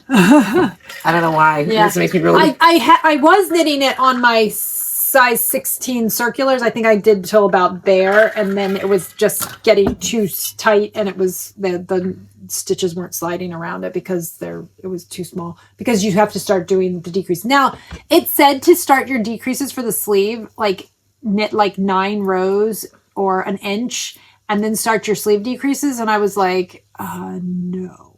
I don't know why. Yeah. This makes me really. I was knitting it on my size 16 circulars. I think I did till about there, and then it was just getting too tight, and it was the stitches weren't sliding around it because it was too small. Because you have to start doing the decrease. Now it said to start your decreases for the sleeve, like knit like 9 rows or an inch. And then start your sleeve decreases. And I was like, no.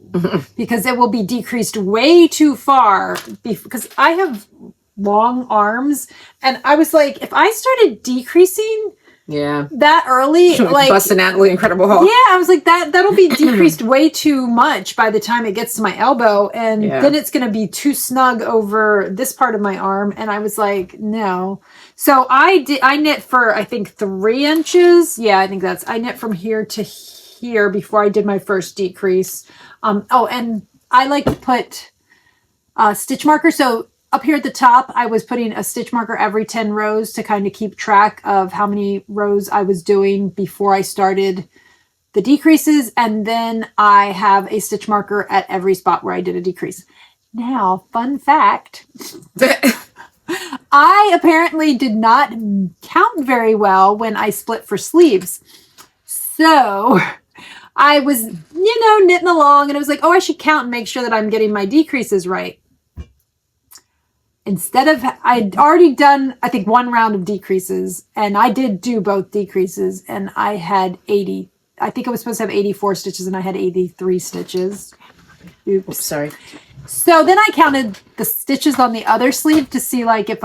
Because it will be decreased way too far. Because I have long arms. And I was like, if I started decreasing that early, like busting out the Incredible Hulk. Yeah, I was like, that'll be decreased way too much by the time it gets to my elbow. And then it's going to be too snug over this part of my arm. And I was like, no. So I knit for, I think 3 inches. Yeah, I think I knit from here to here before I did my first decrease. And I like to put stitch markers. So up here at the top, I was putting a stitch marker every 10 rows to kind of keep track of how many rows I was doing before I started the decreases. And then I have a stitch marker at every spot where I did a decrease. Now, fun fact, I apparently did not count very well when I split for sleeves. So I was, knitting along and I was like, I should count and make sure that I'm getting my decreases right. I'd already done, I think, 1 round of decreases, and I did do both decreases, and I had 80. I think I was supposed to have 84 stitches, and I had 83 stitches. Oops, sorry. So then I counted the stitches on the other sleeve to see like if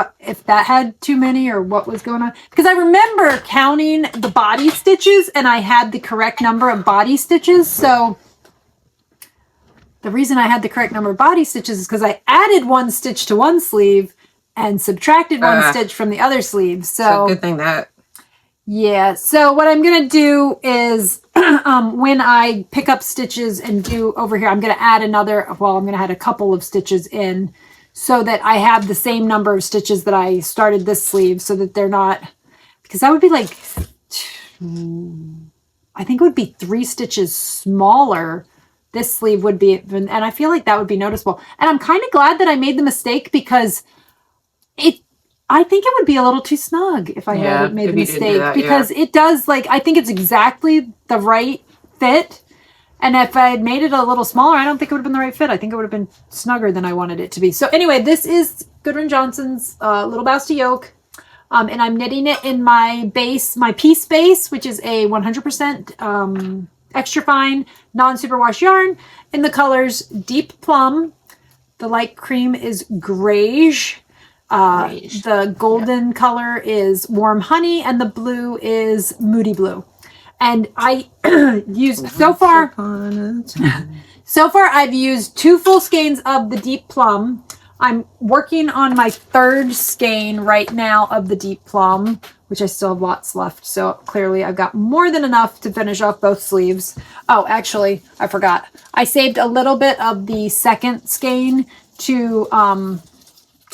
that had too many or what was going on. Because I remember counting the body stitches, and I had the correct number of body stitches. So the reason I had the correct number of body stitches is because I added 1 stitch to one sleeve and subtracted 1 stitch from the other sleeve. So good thing that. Yeah. So what I'm going to do is when I pick up stitches and do over here, I'm going to add I'm going to add a couple of stitches in so that I have the same number of stitches that I started this sleeve so that they're not, because that would be like, I think it would be 3 stitches smaller. This sleeve would be, and I feel like that would be noticeable. And I'm kind of glad that I made the mistake because I think it would be a little too snug if I had made the mistake because it does I think it's exactly the right fit. And if I had made it a little smaller, I don't think it would have been the right fit. I think it would have been snugger than I wanted it to be. So anyway, this is Gudrun Johnson's Little Bausta Yoke. And I'm knitting it in my piece base, which is a 100% extra fine non-superwash yarn in the colors Deep Plum. The light cream is Greige. The golden color is Warm Honey, and the blue is Moody Blue. And I used so far I've used 2 full skeins of the deep plum. I'm working on my 3rd skein right now of the deep plum, which I still have lots left. So clearly I've got more than enough to finish off both sleeves. Oh, actually, I forgot. I saved a little bit of the 2nd skein to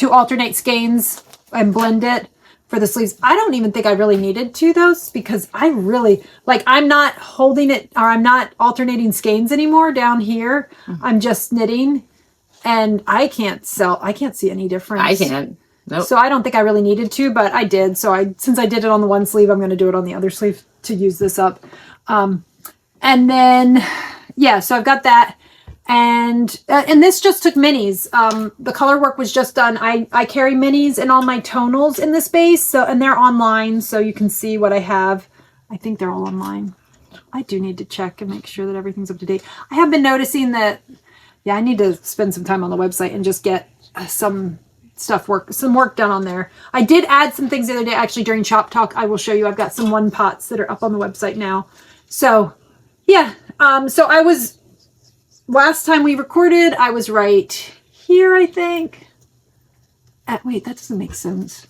alternate skeins and blend it for the sleeves. I don't even think I really needed to those because I really, like, I'm not holding it, or I'm not alternating skeins anymore down here. I'm just knitting, and I can't see any difference. I can't. Nope. So I don't think I really needed to, but I did. So since I did it on the one sleeve, I'm going to do it on the other sleeve to use this up. And then, yeah, so I've got that. And this just took minis. The color work was just done. I carry minis in all my tonals in this base, and they're online, so you can see what I have. I think they're all online. I do need to check and make sure that everything's up to date. I have been noticing that, yeah, I need to spend some time on the website and just get some work done on there. I did add some things the other day, actually, during Shop Talk. I will show you. I've got some one pots that are up on the website now. So, yeah. So I was... Last time we recorded, I was right here, I think. Wait, that doesn't make sense.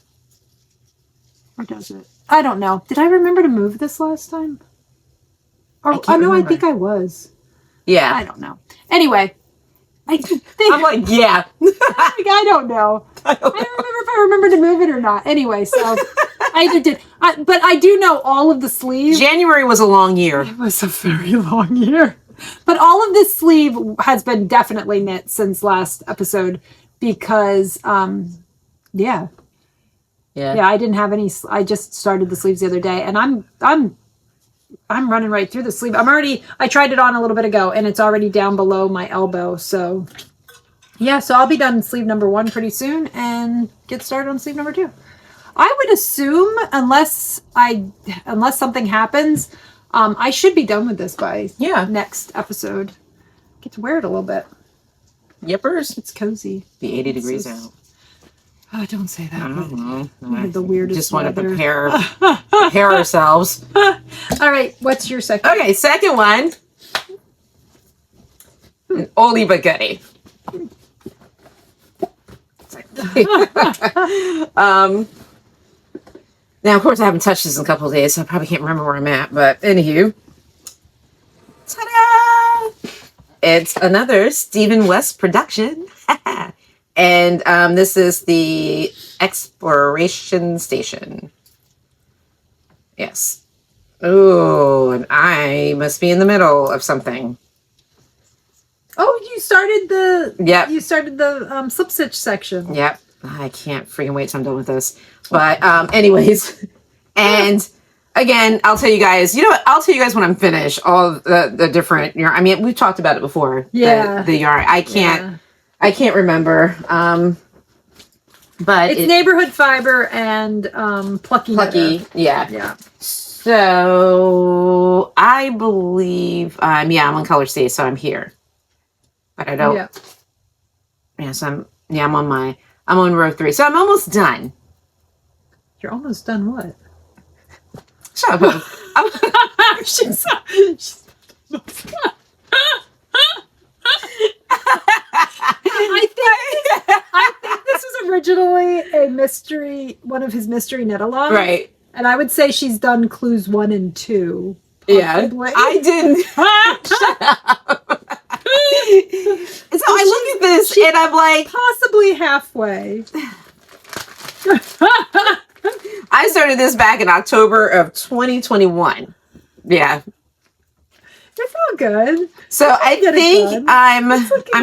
Or does it? I don't know. Did I remember to move this last time? Or, no, I think I was. Yeah. I don't know. Anyway, I think... I'm like, yeah. I don't know. I don't remember if I remember to move it or not. Anyway, so I either did. But I do know all of the sleeves. January was a long year. It was a very long year. But all of this sleeve has been definitely knit since last episode because, yeah, I didn't have any. I just started the sleeves the other day, and I'm running right through the sleeve. I tried it on a little bit ago, and it's already down below my elbow. So, yeah, so I'll be done sleeve number 1 pretty soon and get started on sleeve number 2. I would assume, unless something happens. I should be done with this by next episode. Get to wear it a little bit. Yippers. It's cozy. Be 80 degrees out. Oh, don't say that. I don't know. We had the weirdest Just want to weather. prepare ourselves. All right. What's your second? Okay, second one. An oldie but goodie. Now, of course, I haven't touched this in a couple of days, so I probably can't remember where I'm at. But anywho, ta-da! It's another Stephen West production. And this is the Exploration Station. Yes. Oh, and I must be in the middle of something. Oh, you started the... Yep. You started the slip stitch section. Yep. I can't freaking wait till I'm done with this. But anyways, and again, I'll tell you guys, you know what? I'll tell you guys when I'm finished, all the different yarn. I mean, we've talked about it before. Yeah. The yarn. I can't remember. But it's neighborhood fiber and plucky. Yeah. Yeah. So I believe I'm on Color State, so I'm here. But I don't. Yeah, so I'm on row 3. So I'm almost done. You're almost done what? Shut up. I think this was originally a mystery, one of his mystery Knitalongs. Right. And I would say she's done clues 1 and 2. Possibly. Yeah. I didn't. Shut up. So I look at this and I'm like, possibly halfway. I started this back in October of 2021. Yeah. It's all good. So I think I'm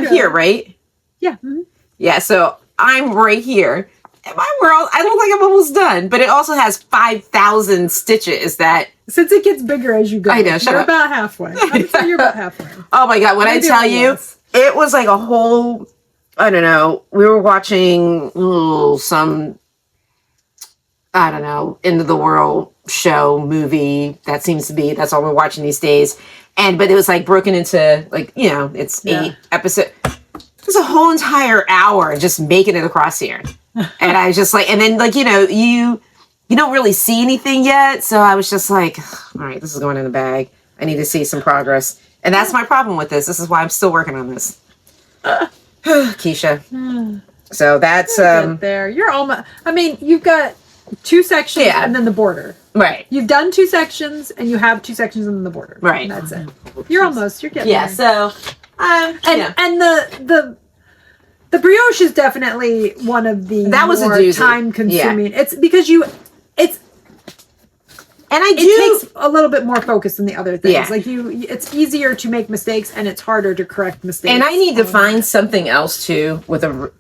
here, right? Yeah. Mm-hmm. Yeah, so I'm right here. In my world, I look like I'm almost done, but it also has 5,000 stitches that... Since it gets bigger as you go. I know, shut you're up. about halfway. I would say you're about halfway. Oh my God, when I tell you, it was like a whole, I don't know, we were watching some, I don't know, end of the world show, movie, that's all we're watching these days. But it was like broken into like, it's 8 episodes. There's a whole entire hour just making it across here. And I was just like, and then like, you you don't really see anything yet. So I was just like, all right, this is going in the bag. I need to see some progress. And that's my problem with this. This is why I'm still working on this. Kiesha. So that's there. You're almost. I mean, you've got 2 sections and then the border. Right. You've done 2 sections and you have 2 sections and then the border. Right. And that's it. You're almost. You're getting there. So and the brioche is definitely one of the that was more a doozy. time consuming. Yeah. It's because it takes a little bit more focus than the other things. Yeah. Like it's easier to make mistakes and it's harder to correct mistakes. And I need to find something else too with a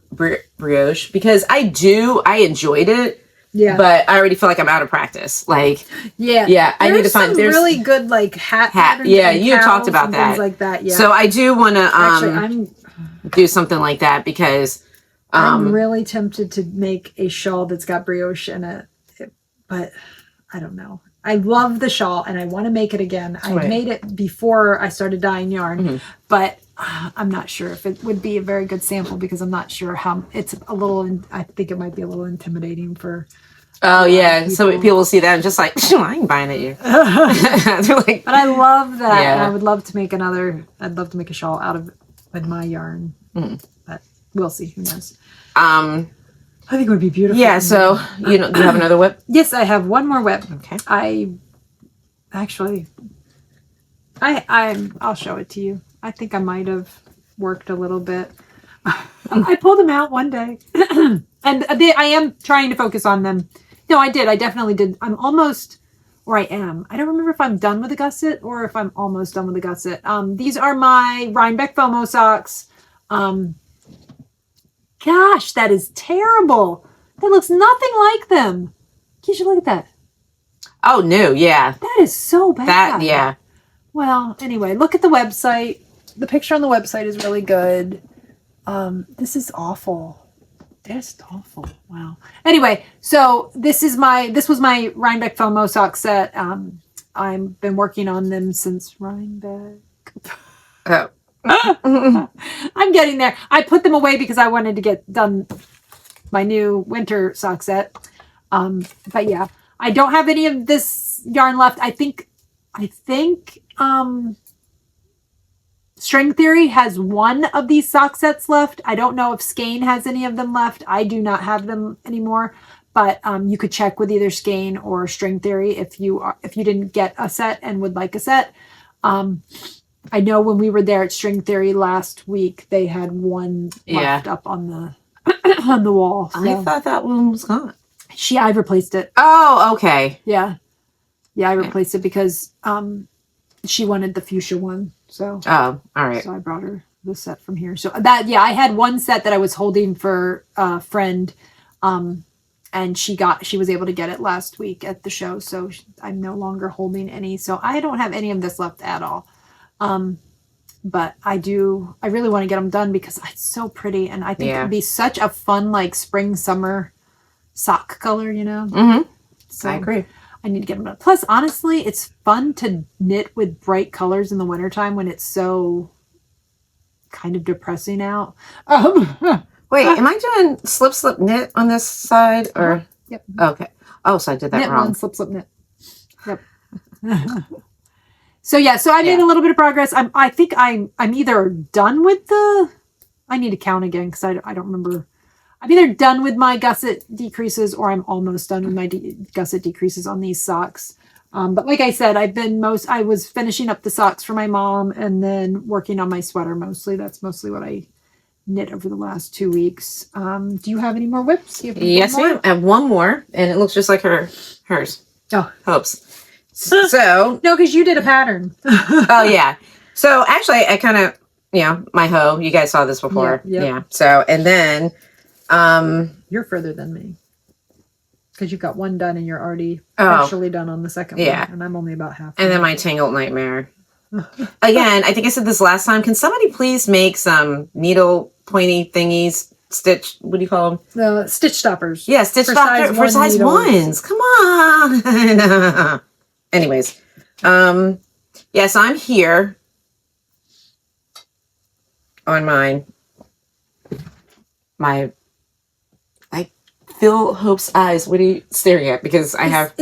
brioche because I enjoyed it. Yeah. But I already feel like I'm out of practice. Like, yeah. I need to find. There's really good like hat. Yeah, you talked about that. Things like that. Yeah. So I do want to Actually, do something like that because I'm really tempted to make a shawl that's got brioche in it, but I don't know. I love the shawl and I want to make it again. I made it before I started dyeing yarn, but I'm not sure if it would be a very good sample because I'm not sure how it's a little. I think it might be a little intimidating for. Oh yeah, so people will see that and just like I ain't buying it. You. They're like, but I love that. Yeah. And I would love to make another. I'd love to make a shawl out of with my yarn, but we'll see. Who knows? I think it would be beautiful. Yeah. So do you have another whip? Yes, I have one more whip. Okay. I'll show it to you. I think I might have worked a little bit. I pulled them out one day, and I am trying to focus on them. No, I did. I definitely did. I'm almost, or I am. I don't remember if I'm done with the gusset or if I'm almost done with the gusset. These are my Rhinebeck FOMO socks. Gosh, that is terrible. That looks nothing like them. Kiesha, look at that. Oh no, yeah. That is so bad. Yeah. Well, anyway, look at the website. The picture on the website is really good. This is awful. That's awful. Wow. Anyway, so this was my Rhinebeck FOMO sock set. I've been working on them since Rhinebeck. Oh. I'm getting there. I put them away because I wanted to get done my new winter sock set. But yeah, I don't have any of this yarn left. I think String Theory has one of these sock sets left. I don't know if Skein has any of them left. I do not have them anymore, but you could check with either Skein or String Theory if you didn't get a set and would like a set. I know when we were there at String Theory last week, they had one left up on the on the wall. So. I thought that one was gone. I replaced it. Oh, okay. Yeah, I replaced it because she wanted the fuchsia one. So all right. So I brought her the set from here. So I had one set that I was holding for a friend, and she was able to get it last week at the show. So I'm no longer holding any. So I don't have any of this left at all. But I really want to get them done because it's so pretty. And I think it'd be such a fun, like spring, summer sock color, Mm-hmm. So I agree. I need to get them done. Plus, honestly, it's fun to knit with bright colors in the wintertime when it's so kind of depressing out. Wait, am I doing slip knit on this side or? Yep. Okay. Oh, so I did that knit wrong. One, slip knit. Yep. So I made a little bit of progress. I think I'm either done with I need to count again because I don't remember. I'm either done with my gusset decreases or I'm almost done with my gusset decreases on these socks. But like I said, I was finishing up the socks for my mom and then working on my sweater mostly. That's mostly what I knit over the last 2 weeks. Do you have any more whips? Yes, ma'am. I have one more and it looks just like hers. Oh. Hope's. So no, because you did a pattern. Oh yeah. So actually I kind of, my hoe, you guys saw this before. Yeah. So, and then, you're further than me because you got one done and you're already partially done on the second one. And I'm only about half. And then my Tangled Nightmare. Again, I think I said this last time. Can somebody please make some needle pointy thingies? Stitch, what do you call them? The stitch stoppers. Yeah, stitch stopper for size ones. Come on. Anyways, so I'm here on my fill Hope's eyes. What are you staring at? Because I have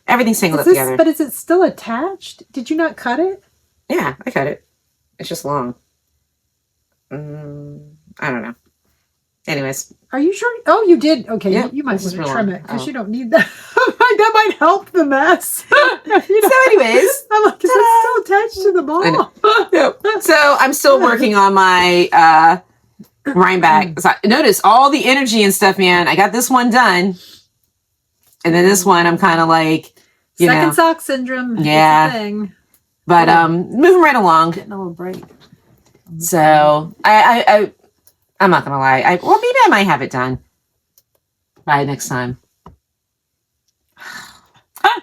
everything singled up together. But is it still attached? Did you not cut it? Yeah, I cut it. It's just long. I don't know. Anyways. Are you sure? Oh, you did. Okay, yeah, you might want to trim it because you don't need that. That might help the mess. So anyways. I'm like, is it still attached to the ball? Yep. So I'm still working on my Rhineback. So notice all the energy and stuff, man. I got this one done. And then this one, I'm kind of like, Second sock syndrome. Yeah. It's a thing. But moving right along. Getting a little break. So I'm not gonna lie. Maybe I might have it done by next time.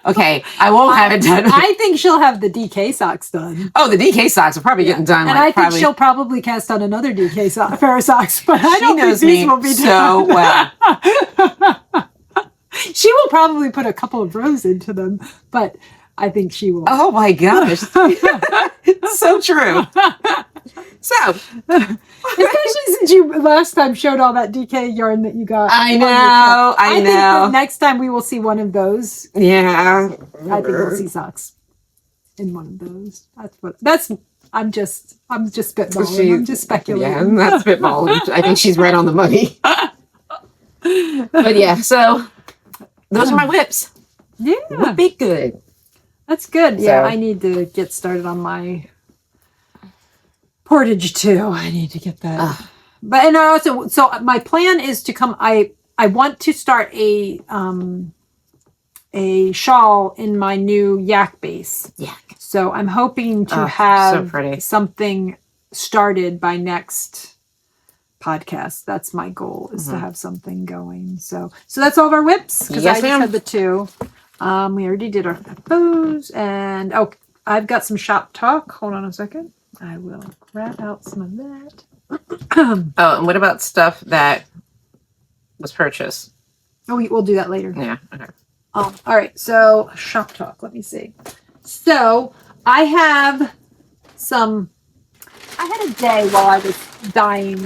Okay, I won't have it done. I think she'll have the DK socks done. Oh, the DK socks are probably getting done. And I think she'll probably cast on another DK pair of socks, but I don't think these will be so done. Well. She will probably put a couple of rows into them, but I think she will. Oh my gosh. So true. So, especially since you last time showed all that DK yarn that you got. I know. I think that next time we will see one of those. Yeah. I think we'll see socks in one of those. I'm just spitballing. I'm just speculating. Yeah, that's spitballing. I think she's right on the money. But yeah, so those are my whips. Yeah. Would be good. That's good. Yeah, I need to get started on my portage too. I need to get that. But and also, so my plan is to come. I want to start a shawl in my new yak base. Yak. So I'm hoping to have something started by next podcast. That's my goal, is to have something going. So that's all of our whips, because I just had the two. We already did our bows, and I've got some shop talk. Hold on a second. I will grab out some of that. And what about stuff that was purchased? Oh, we'll do that later. Yeah. Okay. All right. So shop talk. Let me see. So I had a day while I was dying.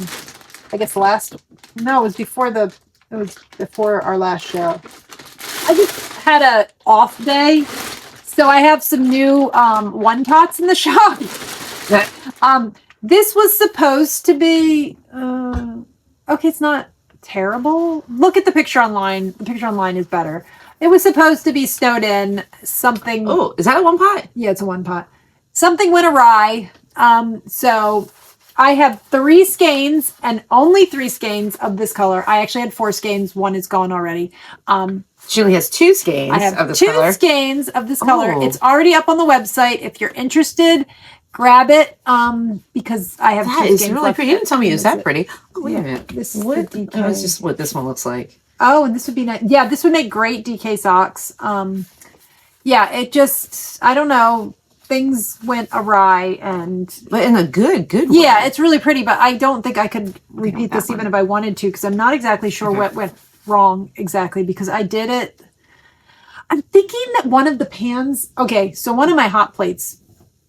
I guess it was before our last show. I just had a off day. So I have some new one-tots in the shop. This was supposed to be it's not terrible. Look at the picture online. The picture online is better. It was supposed to be stowed in something. Oh, is that a one pot? Yeah, it's a one pot. Something went awry. So I have 3 skeins and only 3 skeins of this color. I actually had 4 skeins. One is gone already. She only has 2 skeins I have of this 2 color. skeins of this color. It's already up on the website. If you're interested, grab it. Because I have 2 skeins. That is really pretty. You didn't tell me it was that pretty. Oh, wait a minute. This is the DK. Oh, it's just what this one looks like. Oh, and this would be nice. Yeah, this would make great DK socks. Yeah, it just, I don't know. Things went awry, but in a good way. Yeah, it's really pretty, but I don't think I could repeat this even if I wanted to, because I'm not exactly sure what went wrong exactly, because I did it. I'm thinking that one of the pans, so one of my hot plates,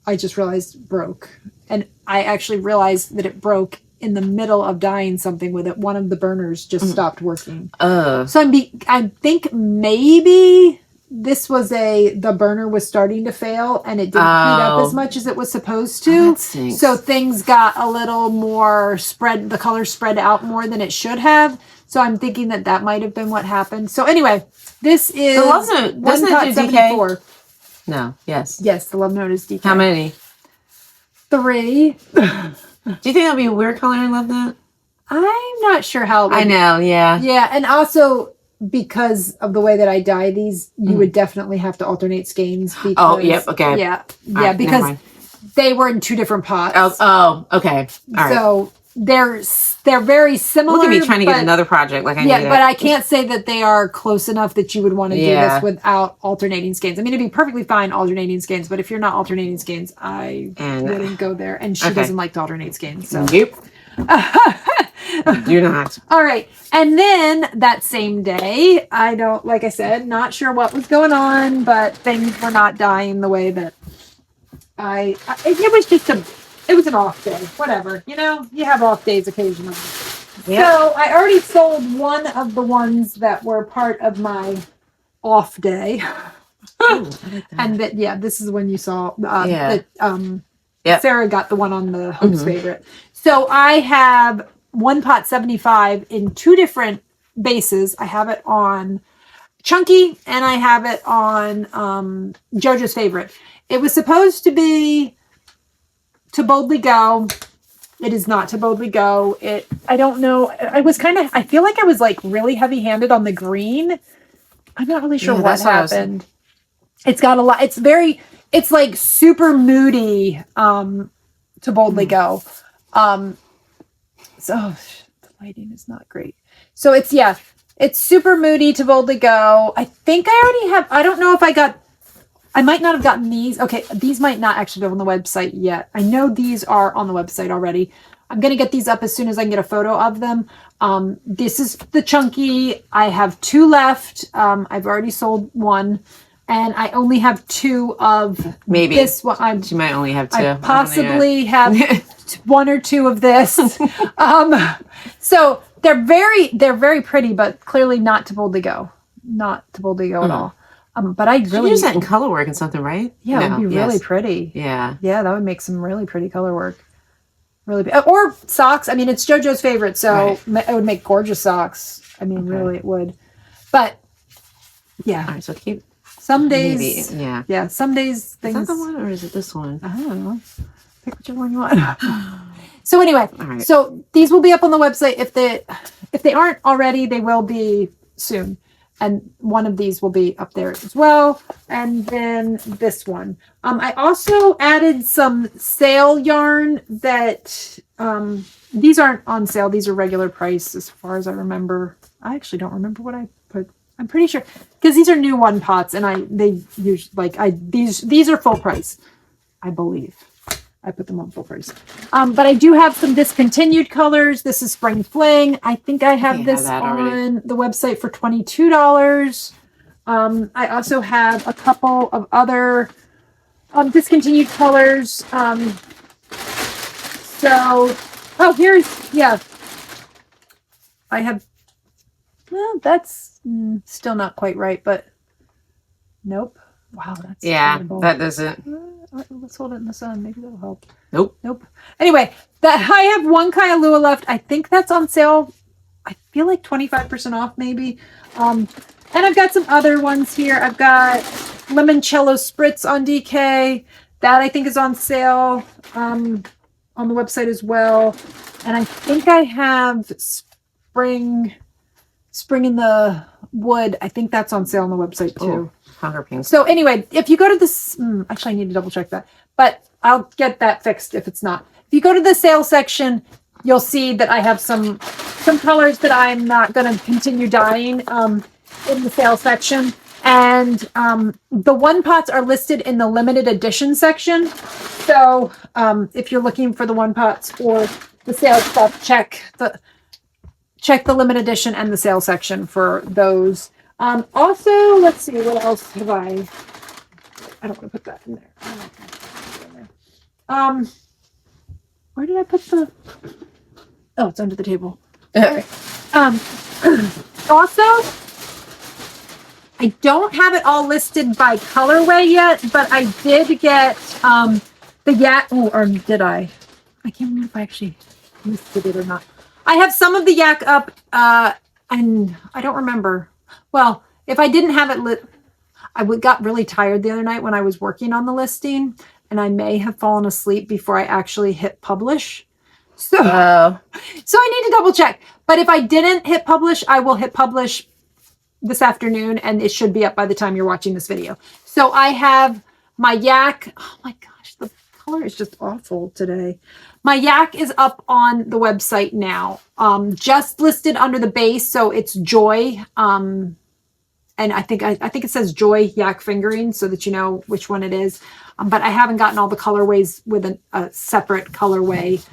I just realized broke, and I actually realized that it broke in the middle of dyeing something with it. One of the burners just stopped working. So I think maybe this was the burner was starting to fail, and it didn't heat up as much as it was supposed to. So things got a little more the color spread out more than it should have. So I'm thinking that might have been what happened. So anyway, this is doesn't it do 74. DK? No. Yes. Yes, the love note is DK. How many? 3. Do you think that'll be a weird color in Love Note? I'm not sure how. I know. Yeah. Yeah, and also, because of the way that I dye these, you would definitely have to alternate skeins. Because, okay. Yeah, because they were in 2 different pots. Okay. All right. So they're very similar. Look at me trying to get another project like I need. Yeah, but I can't say that they are close enough that you would want to do this without alternating skeins. I mean, it'd be perfectly fine alternating skeins, but if you're not alternating skeins, I wouldn't go there. And she doesn't like to alternate skeins. So. Nope. Do not. All right. And then that same day, like I said, not sure what was going on, but things were not dying the way that it was an off day. Whatever. You have off days occasionally. Yep. So I already sold one of the ones that were part of my off day. Ooh, I like that. And that, yeah, this is the one you saw. Yeah. That, Yep. Sarah got the one on the Hope's favorite. So I have one pot 75 in 2 different bases. I have it on Chunky and I have it on JoJo's favorite. It was supposed to be To Boldly Go. It is not To Boldly Go. I don't know. I feel like I was like really heavy handed on the green. I'm not really sure what happened. It's got a lot. It's like super moody, To Boldly Go. So the lighting is not great. So it's super moody, To Boldly Go. I think I already have, I don't know if I might not have gotten these. Okay, these might not actually be on the website yet. I know these are on the website already. I'm going to get these up as soon as I can get a photo of them. This is the Chunky. I have 2 left. I've already sold 1. And I only have 2 of this one. She might only have 2. I possibly have 1 or 2 of this. So they're very pretty, but clearly not To Boldly Go. Not To Boldly Go at all. But I really use that in color work and something, right? Yeah, it would be really pretty. Yeah. Yeah, that would make some really pretty color work. Really, or socks. I mean, it's JoJo's favorite, so it would make gorgeous socks. I mean, really, it would. But yeah. All right, so keep. Some days, yeah. Some days things. Is that the one or is it this one? I don't know. Pick whichever one you want. So anyway, so these will be up on the website. If they aren't already, they will be soon. And one of these will be up there as well. And then this one. I also added some sale yarn that these aren't on sale. These are regular price as far as I remember. I actually don't remember what I put. I'm pretty sure because these are new 1 pots and these are full price, I believe. I put them on full price. But I do have some discontinued colors. This is Spring Fling. I think I have this on the website for $22. I also have a couple of other discontinued colors. I have, well, that's still not quite right, but nope. Wow, that's terrible. That doesn't. Let's hold it in the sun. Maybe that'll help. Nope. Anyway, I have 1 Kailua left. I think that's on sale. I feel like 25% off maybe. And I've got some other ones here. I've got Limoncello Spritz on DK. That I think is on sale on the website as well. And I think I have Spring in the Wood. I think that's on sale on the website too. Hunger Pains. So anyway, if you go to this, actually I need to double check that, but I'll get that fixed if it's not. If you go to the sale section, you'll see that I have some colors that I'm not going to continue dyeing in the sale section. And the 1 pots are listed in the limited edition section. So if you're looking for the 1 pots or the sale stuff, check the limited edition and the sale section for those. Also, let's see, what else have I don't want to put that in there. Where did I put the, oh, it's under the table. Okay. Also, I don't have it all listed by colorway yet, but I did get, the yak, or did I? I can't remember if I actually listed it or not. I have some of the yak up, and I don't remember. Well, if I didn't have it lit, I got really tired the other night when I was working on the listing, and I may have fallen asleep before I actually hit publish. So I need to double check. But if I didn't hit publish, I will hit publish this afternoon, and it should be up by the time you're watching this video. So I have my yak. Oh my gosh, the color is just awful today. My yak is up on the website now, just listed under the base. So it's Joy. And I think it says Joy Yak Fingering so that you know which one it is. But I haven't gotten all the colorways with a separate colorway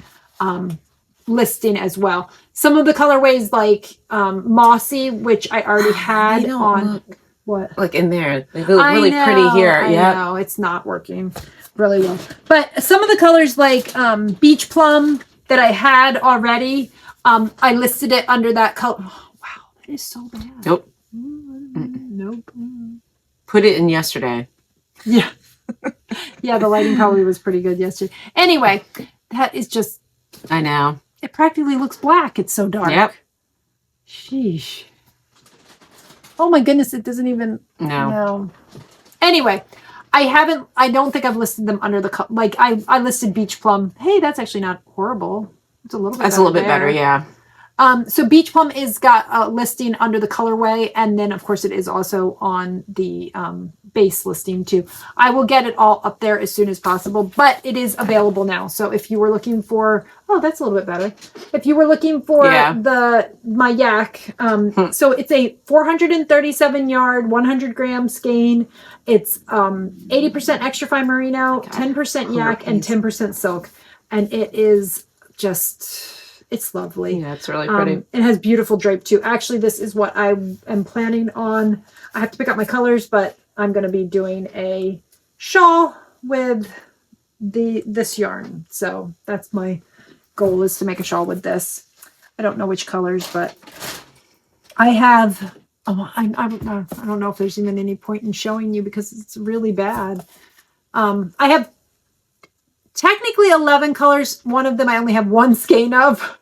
listing as well. Some of the colorways like Mossy, which I already had on. What? Like in there. They look really pretty here. I know. It's not working really well. But some of the colors like Beach Plum that I had already, I listed it under that color. Oh, wow, that is so bad. Nope. Nope. Put it in yesterday. Yeah. Yeah, the lighting probably was pretty good yesterday. Anyway, that is just... I know. It practically looks black. It's so dark. Yep. Sheesh. Oh my goodness, it doesn't even... No. Anyway, I don't think I've listed them under the... Like, I listed Beach Plum. Hey, that's actually not horrible. It's a little bit better. That's a little bit better, yeah. So Beach Plum is got a listing under the colorway, and then of course it is also on the base listing too. I will get it all up there as soon as possible, but it is available now. So if you were looking for, oh, that's a little bit better. If you were looking for my yak, so it's a 437 yard, 100 gram skein. It's 80% extra fine merino, 10% yak, and 10% silk, and it is just... It's lovely. Yeah, it's really pretty. It has beautiful drape too. Actually, this is what I am planning on. I have to pick up my colors, but I'm going to be doing a shawl with this yarn. So that's my goal, is to make a shawl with this. I don't know which colors, but I have... Oh, I don't know if there's even any point in showing you because it's really bad. I have technically 11 colors. One of them I only have one skein of.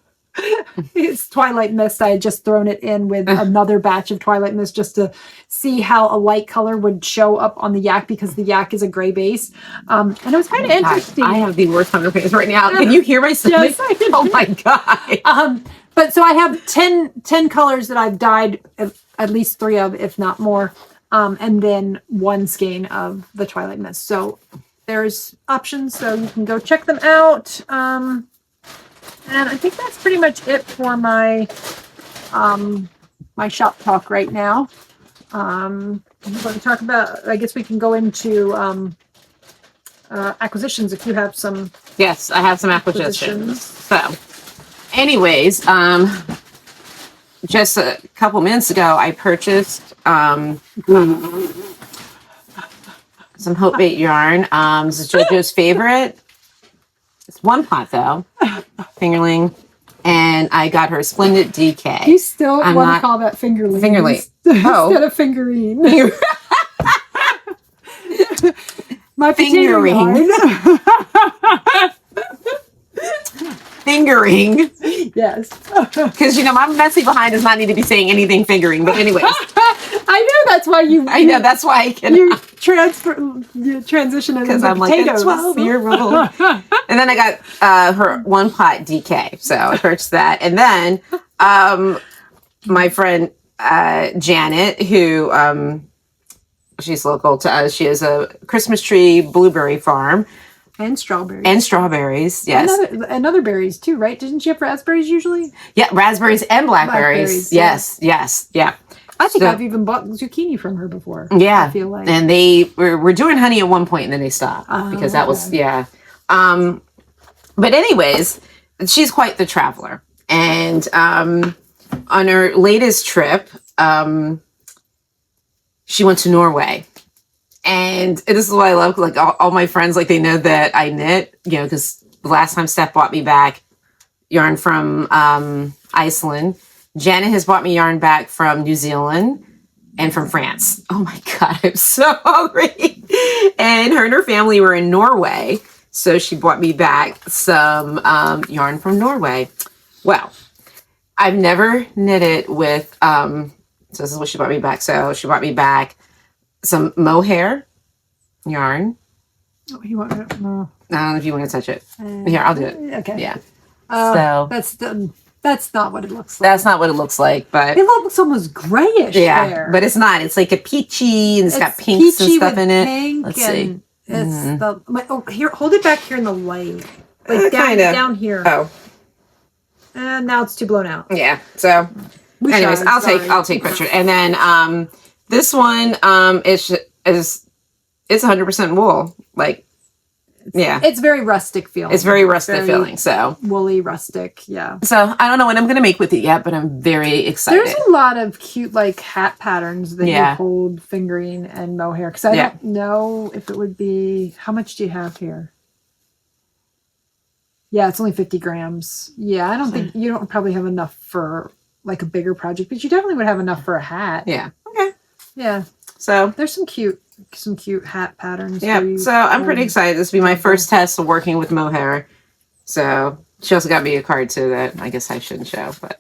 It's Twilight Mist. I had just thrown it in with another batch of Twilight Mist just to see how a light color would show up on the yak, because the yak is a gray base. And it was kind of interesting. I have the worst hunger pains right now. Can you hear my stomach? Yes, I can. Oh my God. But so I have 10 colors that I've dyed, at least 3 of, if not more. And then 1 skein of the Twilight Mist. So there's options, so you can go check them out. And I think that's pretty much it for my my shop talk right now. I'm going to talk about, I guess we can go into acquisitions if you have some. Yes, I have some acquisitions. So anyways, just a couple minutes ago, I purchased some Hopemade yarn. This is JoJo's favorite. It's one pot though, fingerling, and I got her Splendid DK. You still want to call that fingerling? Fingerling. Instead of fingering. My fingering. Fingering. Yes. Because, my messy behind does not need to be saying anything fingering. But anyways. I know that's why you... I know, that's why I can... You transition into because I'm potatoes. Like a 12-year-old. And then I got her one pot DK. So I purchased that. And then my friend Janet, who she's local to us, she has a Christmas tree blueberry farm. And strawberries. And strawberries, yes. And other berries too, right? Didn't she have raspberries usually? Yeah, raspberries and blackberries. Yes, yeah. I think I've even bought zucchini from her before. Yeah. I feel like. And they were doing honey at one point and then they stopped because that was, yeah. But anyways, she's quite the traveler. And on her latest trip, she went to Norway. And this is what I love. Like all my friends, like they know that I knit, because the last time Steph bought me back yarn from Iceland, Janet has bought me yarn back from New Zealand and from France. Oh my God, I'm so hungry. And her family were in Norway. So she brought me back some yarn from Norway. Well, I've never knitted with, so this is what she brought me back. So she brought me back some mohair yarn. Oh, you want it? No. I don't know if you want to touch it. Here, I'll do it. Okay. Yeah. So that's not what it looks like. That's not what it looks like, but it looks almost grayish. Yeah, there. but it's not. It's like a peachy, and it's got pinks and stuff in it. Let's see. It's here. Hold it back here in the light, like down here. Oh. And now it's too blown out. Yeah. So, anyways, I'll take picture. And then this one is 100% wool. Like, yeah, it's very rustic feeling. It's very rustic feeling. So woolly, rustic. Yeah. So I don't know what I'm gonna make with it yet, but I'm very excited. There's a lot of cute like hat patterns that you hold fingering and mohair. Because I don't know if it would be. How much do you have here? Yeah, it's only 50 grams. Yeah, I don't think you don't probably have enough for like a bigger project, but you definitely would have enough for a hat. Yeah. Okay. Yeah. So there's some cute hat patterns. Yeah. So I'm pretty excited. This will be my first test of working with mohair. So she also got me a card too that I guess I shouldn't show, but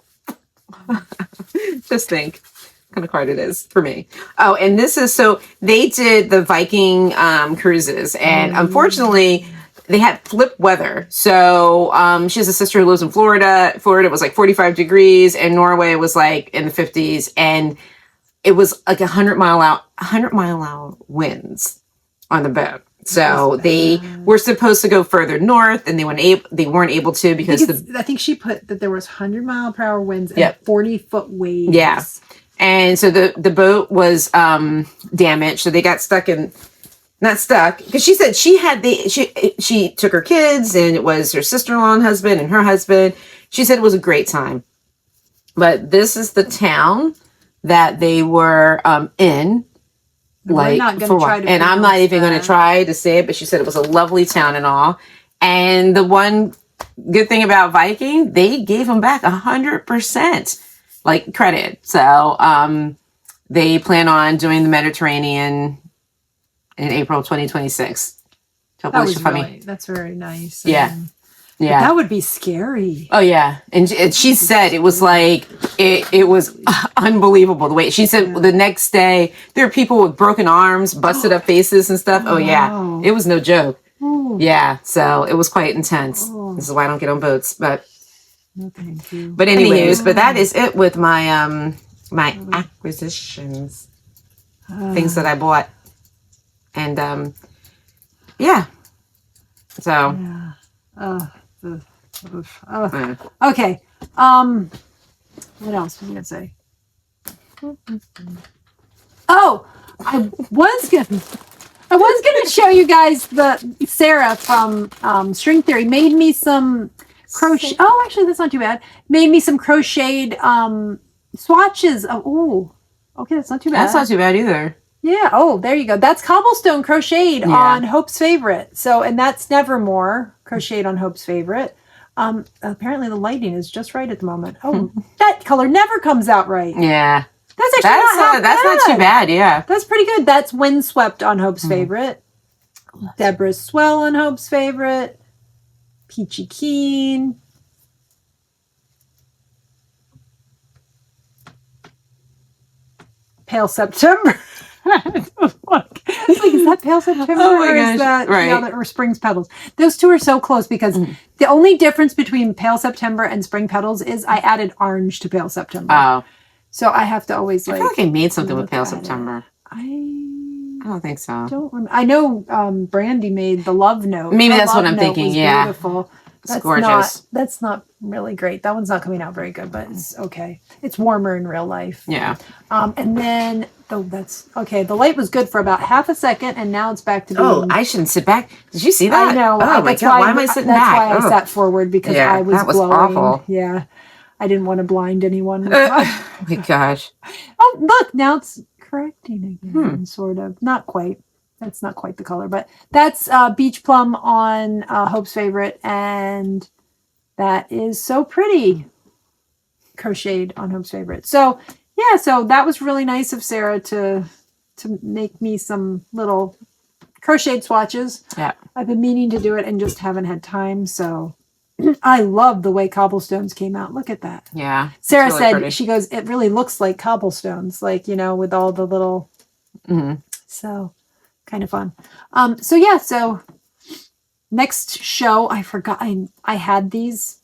just think what kind of card it is for me. Oh, and this is, so they did the Viking cruises, and unfortunately they had flip weather. So she has a sister who lives in Florida. Florida was like 45 degrees and Norway was like in the 50s, and it was like 100-mile-hour winds on the boat. So they were supposed to go further north, and they weren't able to because I think she put that there was 100-mile-per-hour winds and 40-foot waves. Yeah, and so the boat was damaged. So they got stuck not stuck because she said she took her kids, and it was her sister-in-law and husband and her husband. She said it was a great time, but this is the town that they were in. Like for what? And I'm not even going to try to say it, but she said it was a lovely town and all. And the one good thing about Viking, they gave them back 100% like credit. So they plan on doing the Mediterranean in April 2026. That's very nice. Yeah. Yeah, that would be scary. Oh yeah, and she said it was like it was unbelievable the way she said. The next day there were people with broken arms, busted up faces and stuff. Oh yeah, it was no joke. Ooh. Yeah, so it was quite intense. Oh. This is why I don't get on boats. But no, thank you. But anyways, but that is it with my my acquisitions, things that I bought, and yeah. So. Yeah. Okay. What else was I gonna say? Oh, I was gonna show you guys the Sarah from String Theory made me some crochet. Oh, actually, that's not too bad. Made me some crocheted swatches. Oh, okay, that's not too bad. That's not too bad either. Yeah. Oh, there you go. That's cobblestone crocheted on Hope's Favorite. So, and that's Nevermore crocheted on Hope's Favorite. Apparently the lighting is just right at the moment. Oh, that color never comes out right. Yeah. That's actually that's not too bad. Yeah. That's pretty good. That's Windswept on Hope's Favorite. Deborah's Swell on Hope's Favorite. Peachy Keen. Pale September. It's like, is that Pale September or is that or Spring's Petals? Those two are so close because the only difference between Pale September and Spring Petals is I added orange to Pale September. Oh. So I have to always I feel like I made something with Pale September. I don't think so. I know Brandy made the Love Note. Maybe that's what I'm thinking. Yeah. Beautiful. It's gorgeous. That's not really great. That one's not coming out very good, but it's okay. It's warmer in real life. Yeah. And then that's okay. The light was good for about half a second, and now it's back to being. Oh, I shouldn't sit back. Did you see that? I know. Oh my God! Why am I sitting back? That's why I sat forward because I was that was glowing. Awful. Yeah, I didn't want to blind anyone. Oh my gosh! Oh look, now it's correcting again. Sort of. Not quite. That's not quite the color, but that's Beach Plum on Hope's Favorite, and that is so pretty. Crocheted on Hope's Favorite. So yeah, so that was really nice of Sarah to make me some little crocheted swatches. Yeah, I've been meaning to do it and just haven't had time. So I love the way cobblestones came out. Look at that. Yeah, Sarah really said pretty. She goes, it really looks like cobblestones, like with all the little. So. Kind of fun. So yeah, so next show, I forgot I had these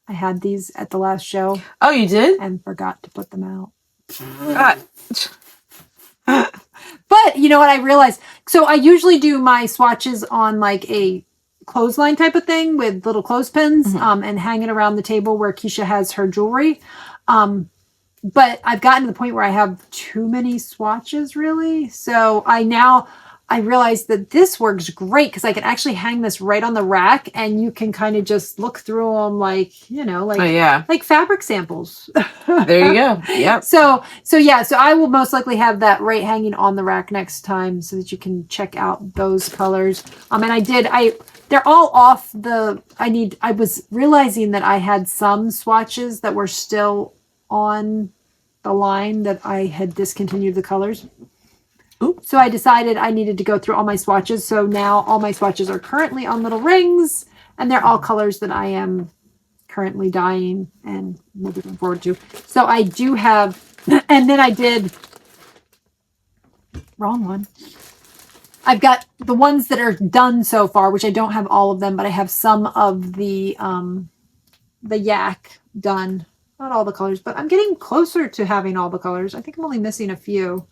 at the last show. Oh, you did? And forgot to put them out. But you know what I realized? So I usually do my swatches on like a clothesline type of thing with little clothespins and hang it around the table where Kiesha has her jewelry. But I've gotten to the point where I have too many swatches, really. So I realized that this works great because I can actually hang this right on the rack, and you can kind of just look through them like fabric samples. There you go. Yeah. So I will most likely have that right hanging on the rack next time so that you can check out those colors. And they're all off the, I was realizing that I had some swatches that were still on the line that I had discontinued the colors. Ooh. So I decided I needed to go through all my swatches. So now all my swatches are currently on little rings, and they're all colors that I am currently dyeing and looking forward to. So I do have, and then I did, wrong one. I've got the ones that are done so far, which I don't have all of them, but I have some of the yak done. Not all the colors, but I'm getting closer to having all the colors. I think I'm only missing a few.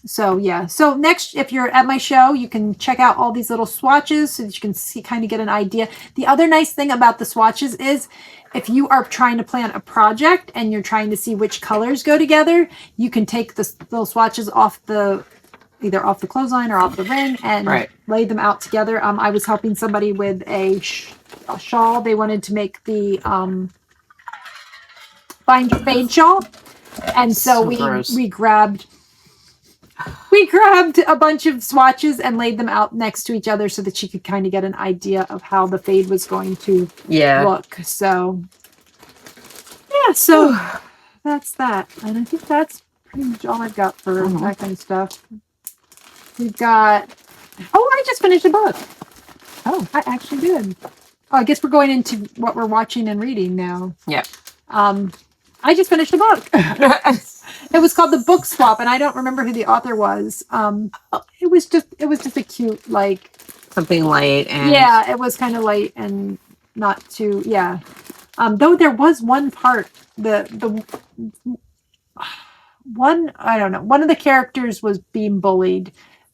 So yeah. So next, if you're at my show, you can check out all these little swatches so that you can see, kind of get an idea. The other nice thing about the swatches is if you are trying to plan a project and you're trying to see which colors go together, you can take the little swatches off either off the clothesline or off the ring and lay them out together. I was helping somebody with a shawl. They wanted to make the bind your fade shawl. And so we grabbed a bunch of swatches and laid them out next to each other so that she could kind of get an idea of how the fade was going to look. So yeah, so that's that. And I think that's pretty much all I've got for that kind of stuff. We've got, I just finished a book. Oh, I actually did. Oh, I guess we're going into what we're watching and reading now. Yep. I just finished a book. It was called The Book Swap, and I don't remember who the author was. It was just a cute, like, something light and yeah, it was kind of light and not too, yeah. Though there was one part, the one, I don't know, one of the characters was being bullied,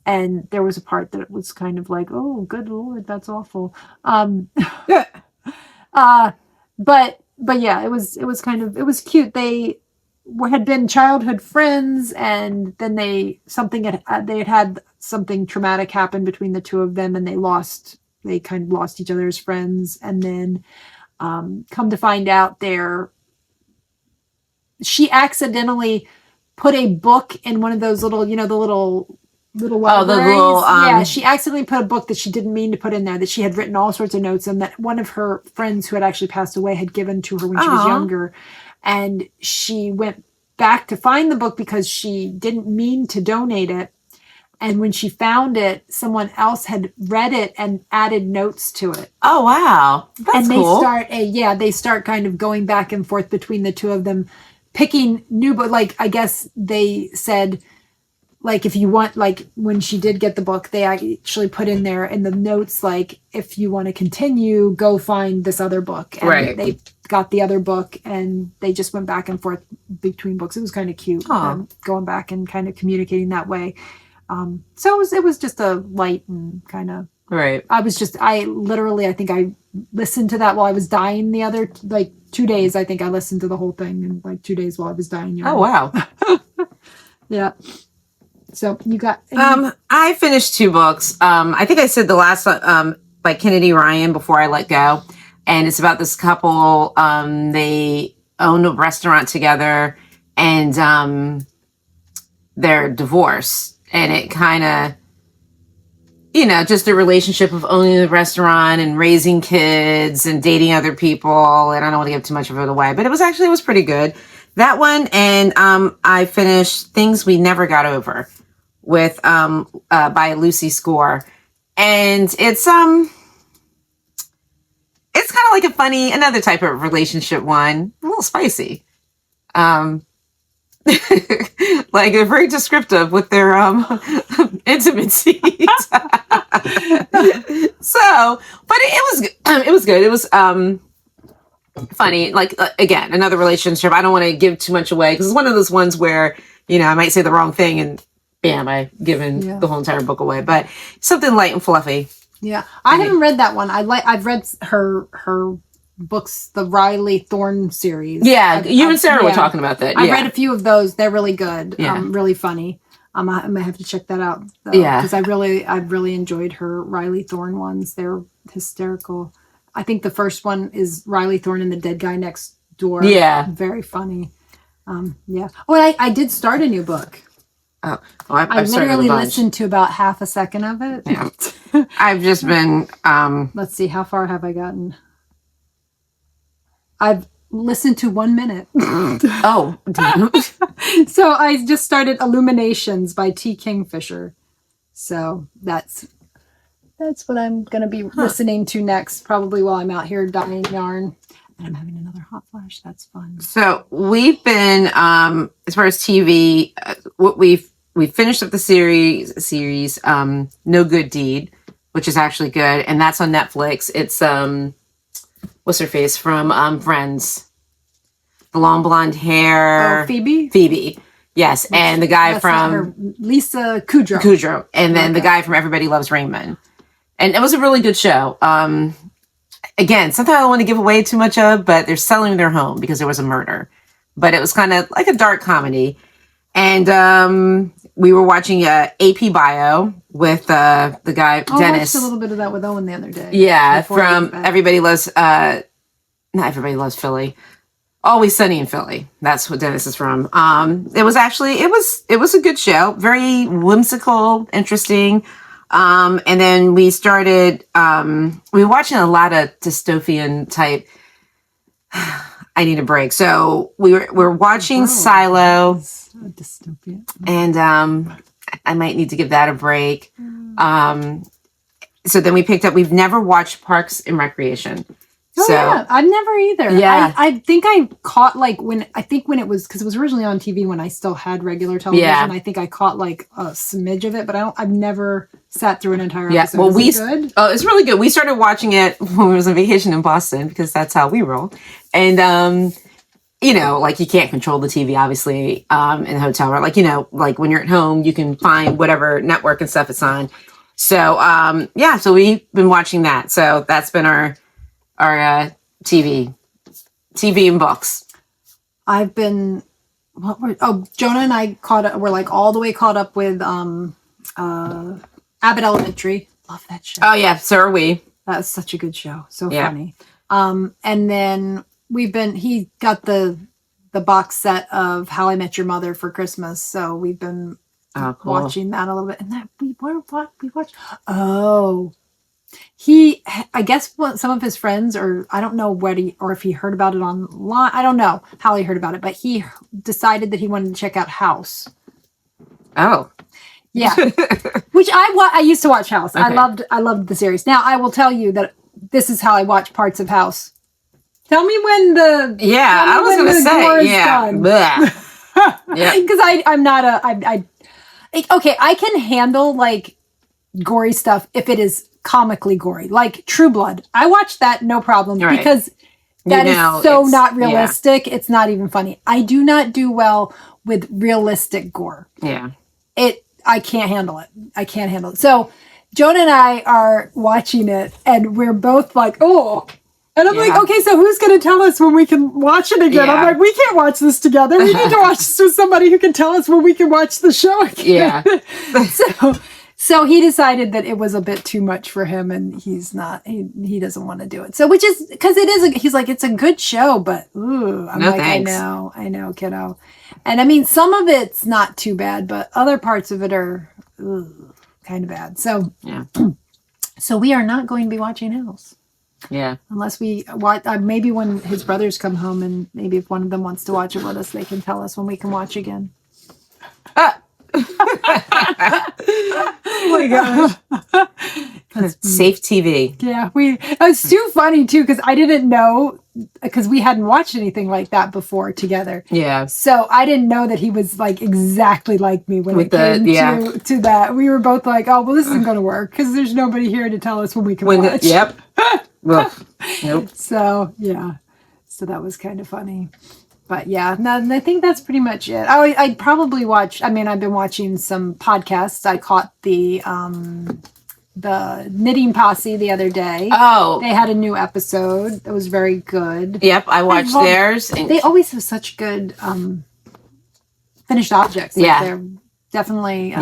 and there was a part that was kind of like, oh, good Lord, that's awful. But yeah, it was cute. They had been childhood friends, and then they had something traumatic happen between the two of them, and they kind of lost each other as friends. And then come to find out, she accidentally put a book in one of those little, the little libraries. She accidentally put a book that she didn't mean to put in there, that she had written all sorts of notes in, that one of her friends who had actually passed away had given to her when she was younger. And she went back to find the book because she didn't mean to donate it. And when she found it, someone else had read it and added notes to it. Oh, wow. That's cool. They start kind of going back and forth between the two of them, picking new books. Like, I guess they said, like, if you want, like, when she did get the book, they actually put in there in the notes, like, if you want to continue, go find this other book. And they got the other book, and they just went back and forth between books. It was kind of cute, going back and kind of communicating that way. So it was just a light and kind of, I think I listened to that while I was dying the other, like, 2 days. I think I listened to the whole thing in like 2 days while I was dying. Oh, wow. Yeah. So you got, I finished 2 books. I think I said the last one, by Kennedy Ryan, Before I Let Go. And it's about this couple. They own a restaurant together, and they're divorced. And it kind of, just a relationship of owning the restaurant and raising kids and dating other people. And I don't want to give too much of it away, but it was pretty good. That one. And I finished Things We Never Got Over with by Lucy Score. And it's kind of like another type of relationship one, a little spicy. Like, they're very descriptive with their intimacy. So, but it was good. It was funny. Like, again, another relationship. I don't want to give too much away because it's one of those ones where I might say the wrong thing and bam, I've given the whole entire book away. But something light and fluffy. Yeah, I haven't read that one. I've read her books, the Riley Thorne series. Yeah, you and Sarah were talking about that. I read a few of those. They're really good. Really funny. I might have to check that out. Because I've really enjoyed her Riley Thorne ones. They're hysterical. I think the first one is Riley Thorne and the Dead Guy Next Door. Yeah, very funny. Yeah. Oh, and I did start a new book. Oh, I I've started literally a bunch. listened to about half a second of it. Yeah. I've just been. Let's see, how far have I gotten? I've listened to 1 minute. Oh, damn. So I just started Illuminations by T. Kingfisher. So that's what I'm going to be listening to next, probably while I'm out here dyeing yarn. And I'm having another hot flash. That's fun. So we've been, as far as TV, we've finished up the series, No Good Deed, which is actually good, and that's on Netflix. It's what's her face from Friends, the long blonde hair. Oh, Phoebe. Phoebe, yes, and the guy from Lisa Kudrow. Kudrow, and then the guy from Everybody Loves Raymond, and it was a really good show. Again, something I don't want to give away too much of, but they're selling their home because there was a murder. But it was kind of like a dark comedy. And we were watching AP Bio with the guy, Dennis. I watched a little bit of that with Owen the other day. Yeah, from Everybody Loves, not Everybody Loves Philly. Always Sunny in Philly. That's what Dennis is from. It was a good show. Very whimsical, interesting. And then we started, we were watching a lot of dystopian type. I need a break. So we're watching Silo. Dystopian. And, I might need to give that a break. So then we've never watched Parks and Recreation. Oh, yeah. I've never either. Yeah. I think I caught when it was, because it was originally on TV when I still had regular television. Yeah. I think I caught like a smidge of it, but I've never sat through an entire episode. Well, Is it good? Oh, it's really good. We started watching it when we was on vacation in Boston because that's how we roll. And, like you can't control the TV, obviously, in the hotel, right? Like when you're at home, you can find whatever network and stuff it's on. So, so we've been watching that. So that's been our TV and books. I've been, Jonah and I we're like all the way caught up with Abbott Elementary. Love that show. Oh yeah, so are we. That was such a good show. So funny. And then he got the box set of How I Met Your Mother for Christmas. So we've been watching that a little bit. And that we watched. Oh, I guess some of his friends, or I don't know if he heard about it online. I don't know how he heard about it, but he decided that he wanted to check out House. Oh. Yeah. Which I used to watch House. Okay. I loved the series. Now I will tell you that this is how I watch parts of House. Tell me when the I was going to say yeah. Because I'm not okay. I can handle like gory stuff if it is comically gory, like True Blood. I watched that no problem because that is so not realistic. Yeah. It's not even funny. I do not do well with realistic gore. Yeah. I can't handle it. So Jonah and I are watching it and we're both like, oh. And I'm like, okay, so who's going to tell us when we can watch it again? Yeah. I'm like, we can't watch this together. We need to watch this with somebody who can tell us when we can watch the show again. Yeah. So he decided that it was a bit too much for him and he doesn't want to do it. So, which is, because he's like, it's a good show, but I'm no like, thanks. I know, kiddo. And I mean, some of it's not too bad, but other parts of it are kind of bad. So, so we are not going to be watching House. Yeah. Unless we watch, maybe when his brothers come home and maybe if one of them wants to watch it with us, they can tell us when we can watch again. Oh my gosh. Safe TV. Yeah. It was too funny too, because I didn't know, because we hadn't watched anything like that before together. Yeah. So I didn't know that he was like exactly like me when it came to that. We were both like, oh, well, this isn't going to work because there's nobody here to tell us when we can watch. Yep. Well, nope. So, yeah. So that was kind of funny. But yeah, I think that's pretty much it. I'd probably watch, I've been watching some podcasts. I caught the Knitting Posse the other day. Oh. They had a new episode. It was very good. Yep, I watched theirs. They always have such good finished objects. Like they're definitely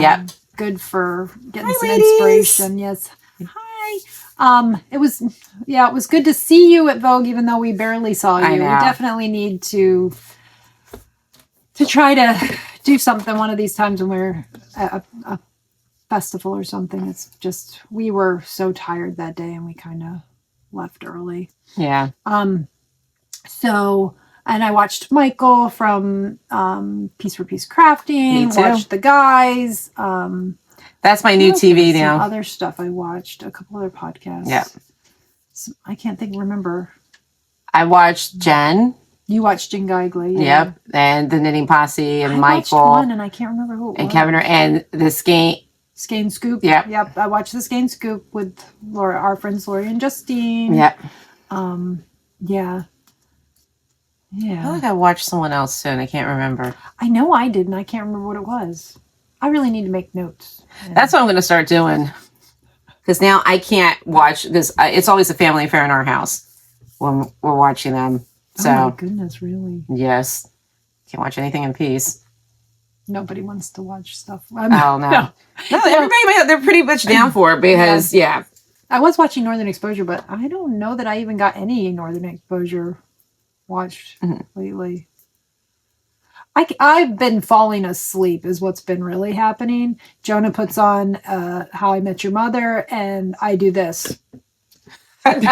good for getting some inspiration. Yes. Hi. It was good to see you at Vogue, even though we barely saw you. We definitely need to try to do something one of these times when we're at a festival or something. It's just, we were so tired that day and we kind of left early. Yeah. So, and I watched Michael from Piece for Piece Crafting. Me too. Watched the guys. That's my new TV now. Some other stuff I watched. A couple other podcasts. Yeah. I can't remember. I watched Jen. You watched Jen Geigley. Yeah. Yep. And the Knitting Posse and I Michael. Watched one and I can't remember who it was. And Kevin and the Skein. Skein Scoop. Yep. Yep. I watched the Skein Scoop with Laura, our friends Lori and Justine. Yep. Yeah. Yeah. I feel like I watched someone else soon. I can't remember. I know I did, and I can't remember what it was. I really need to make notes. Yeah. That's what I'm going to start doing. Because now I can't watch this. It's always a family affair in our house when we're watching them. So, oh my goodness, really? Yes. Can't watch anything in peace. Nobody wants to watch stuff. Oh, no. No, everybody, they're pretty much down for it because, yeah. I was watching Northern Exposure, but I don't know that I even got any Northern Exposure watched lately. I've been falling asleep is what's been really happening. Jonah puts on How I Met Your Mother, and I do this. Because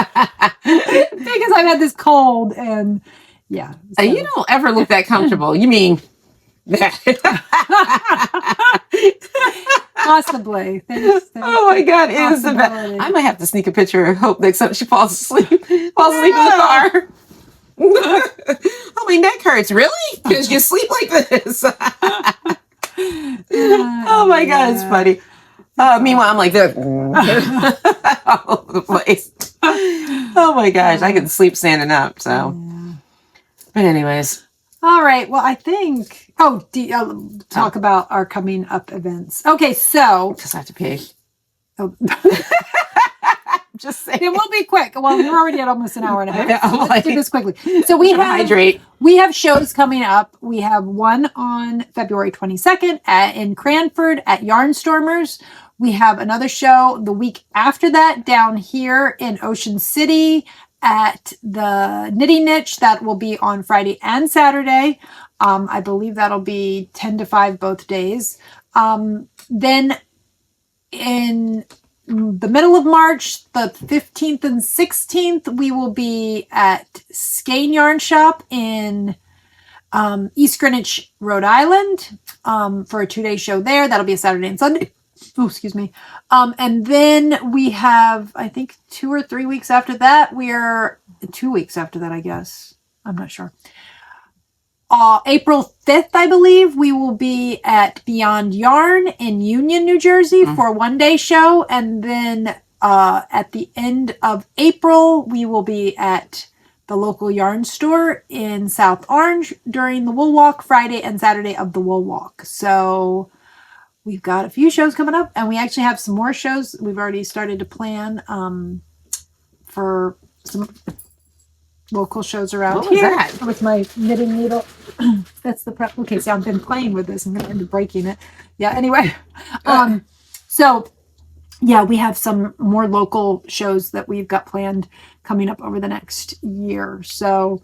I've had this cold, and yeah. So. You don't ever look that comfortable. You mean that? Possibly. Oh my God, it is the best. I might have to sneak a picture of Hope next time she falls asleep. In the car. Oh, my neck hurts. Really? Because you sleep like this. Oh my God, it's funny. Meanwhile, I'm like this all over the place. Oh my gosh, I can sleep standing up. So, but anyways. All right. Well, I think. Talk about our coming up events. Okay, so because I have to pee. Oh. Just saying. It will be quick. Well, we're already at almost an hour and a half. So let's do this quickly. So we have shows coming up. We have one on February 22nd in Cranford at Yarnstormers. We have another show the week after that down here in Ocean City at the Knitting Niche. That will be on Friday and Saturday. I believe that'll be 10 to 5 both days. Then in the middle of March, the 15th and 16th, we will be at Skein Yarn Shop in East Greenwich, Rhode Island, for a 2-day show there. That'll be a Saturday and Sunday. Oh, excuse me. And then we have, I think 2 or 3 weeks after that, 2 weeks after that, I guess. I'm not sure. April 5th, I believe, we will be at Beyond Yarn in Union, New Jersey for a 1-day show. And then at the end of April, we will be at the local yarn store in South Orange during the Wool Walk, Friday and Saturday of the Wool Walk. So we've got a few shows coming up, and we actually have some more shows. We've already started to plan for some local shows around here. What was that? With my knitting needle. That's the prep. Okay, so I've been playing with this. I'm going to end up breaking it. Yeah, anyway. So, yeah, we have some more local shows that we've got planned coming up over the next year. So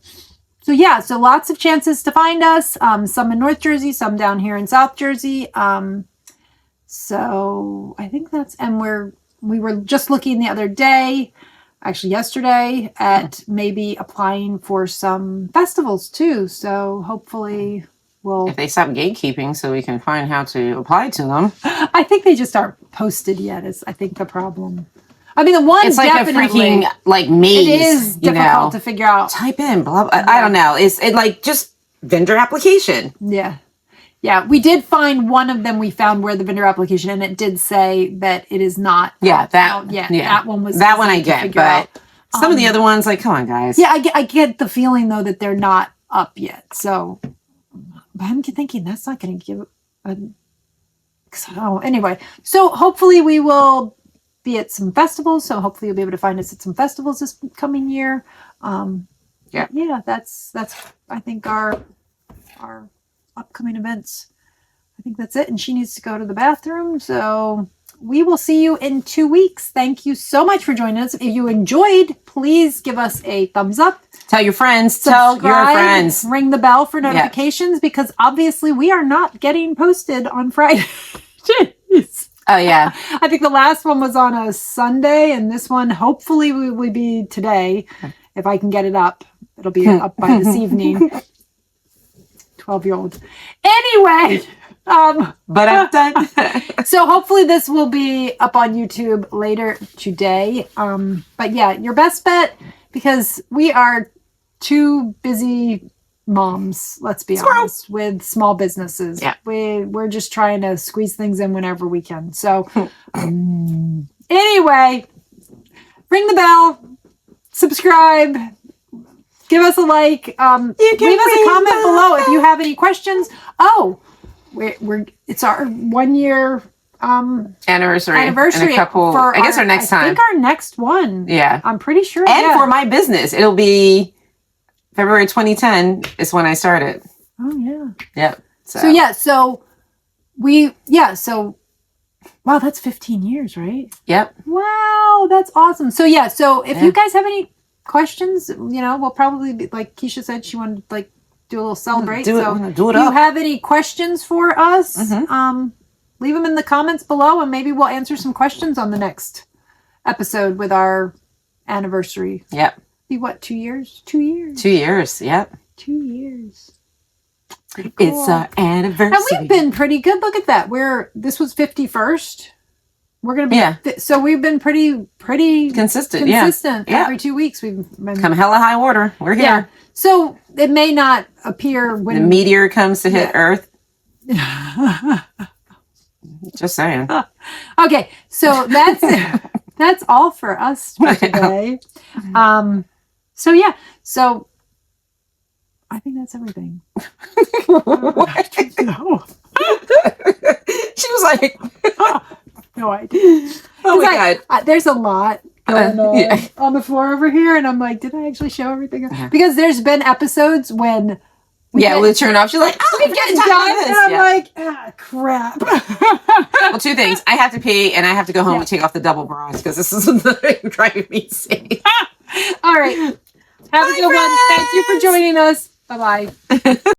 yeah, so lots of chances to find us. Some in North Jersey, some down here in South Jersey. So I think and we were just looking the other day, actually yesterday, at maybe applying for some festivals too. So hopefully if they stop gatekeeping so we can find how to apply to them. I think they just aren't posted yet is I think the problem. I mean, the one it's like a freaking maze. It is difficult to figure out. Type in blah, blah. I don't know. It's just vendor application. Yeah. Yeah, we did find one of them. We found where the vendor application, and it did say that it is not. Yeah, that one was that one I get, but some of the other ones, come on, guys. Yeah, I get the feeling though that they're not up yet. So, but I'm thinking that's not going to give. Anyway, so hopefully we will be at some festivals. So hopefully you'll be able to find us at some festivals this coming year. Yeah, that's I think our upcoming events. I think that's it. And she needs to go to the bathroom. So we will see you in 2 weeks. Thank you so much for joining us. If you enjoyed, please give us a thumbs up. Tell your friends. Tell your friends. Ring the bell for notifications because obviously we are not getting posted on Friday. Jeez. Oh, yeah. I think the last one was on a Sunday, and this one hopefully will be today. If I can get it up, it'll be up by this evening. 12-year-old. Anyway. But I'm done. So hopefully this will be up on YouTube later today. But yeah, your best bet, because we are two busy moms, let's be honest, with small businesses. Yeah. We're just trying to squeeze things in whenever we can. So anyway, ring the bell, subscribe, give us a like, leave us a comment below if you have any questions. Oh, it's our 1 year anniversary in a couple. For I guess our next time. I think our next one. Yeah, I'm pretty sure. And for my business, it'll be February 2010 is when I started. Oh yeah. Yep. So wow, that's 15 years, right? Yep. Wow, that's awesome. So if you guys have any questions, we'll probably be, like Kiesha said, she wanted to do a little celebrate. Do it if you have any questions for us, leave them in the comments below, and maybe we'll answer some questions on the next episode with our anniversary. Yep. Be what, 2 years? 2 years. 2 years. Yep. 2 years. Cool. It's our anniversary. And we've been pretty good. Look at that. This was 51st. We're going to be, so we've been pretty consistent. Every 2 weeks we've been. Come hella high water. We're here. Yeah. So it may not appear when the meteor comes to hit Earth. Just saying. Okay. So that's all for us for today. So I think that's everything. She was like, no idea. Oh my God. There's a lot going on the floor over here, and I'm like, did I actually show everything? Because there's been episodes when we'll turn off. She's like, oh, we get done, and I'm like, crap. Well, two things. I have to pee, and I have to go home and take off the double bras because this is driving me insane. All right. Have a good one. Thank you for joining us. Bye-bye.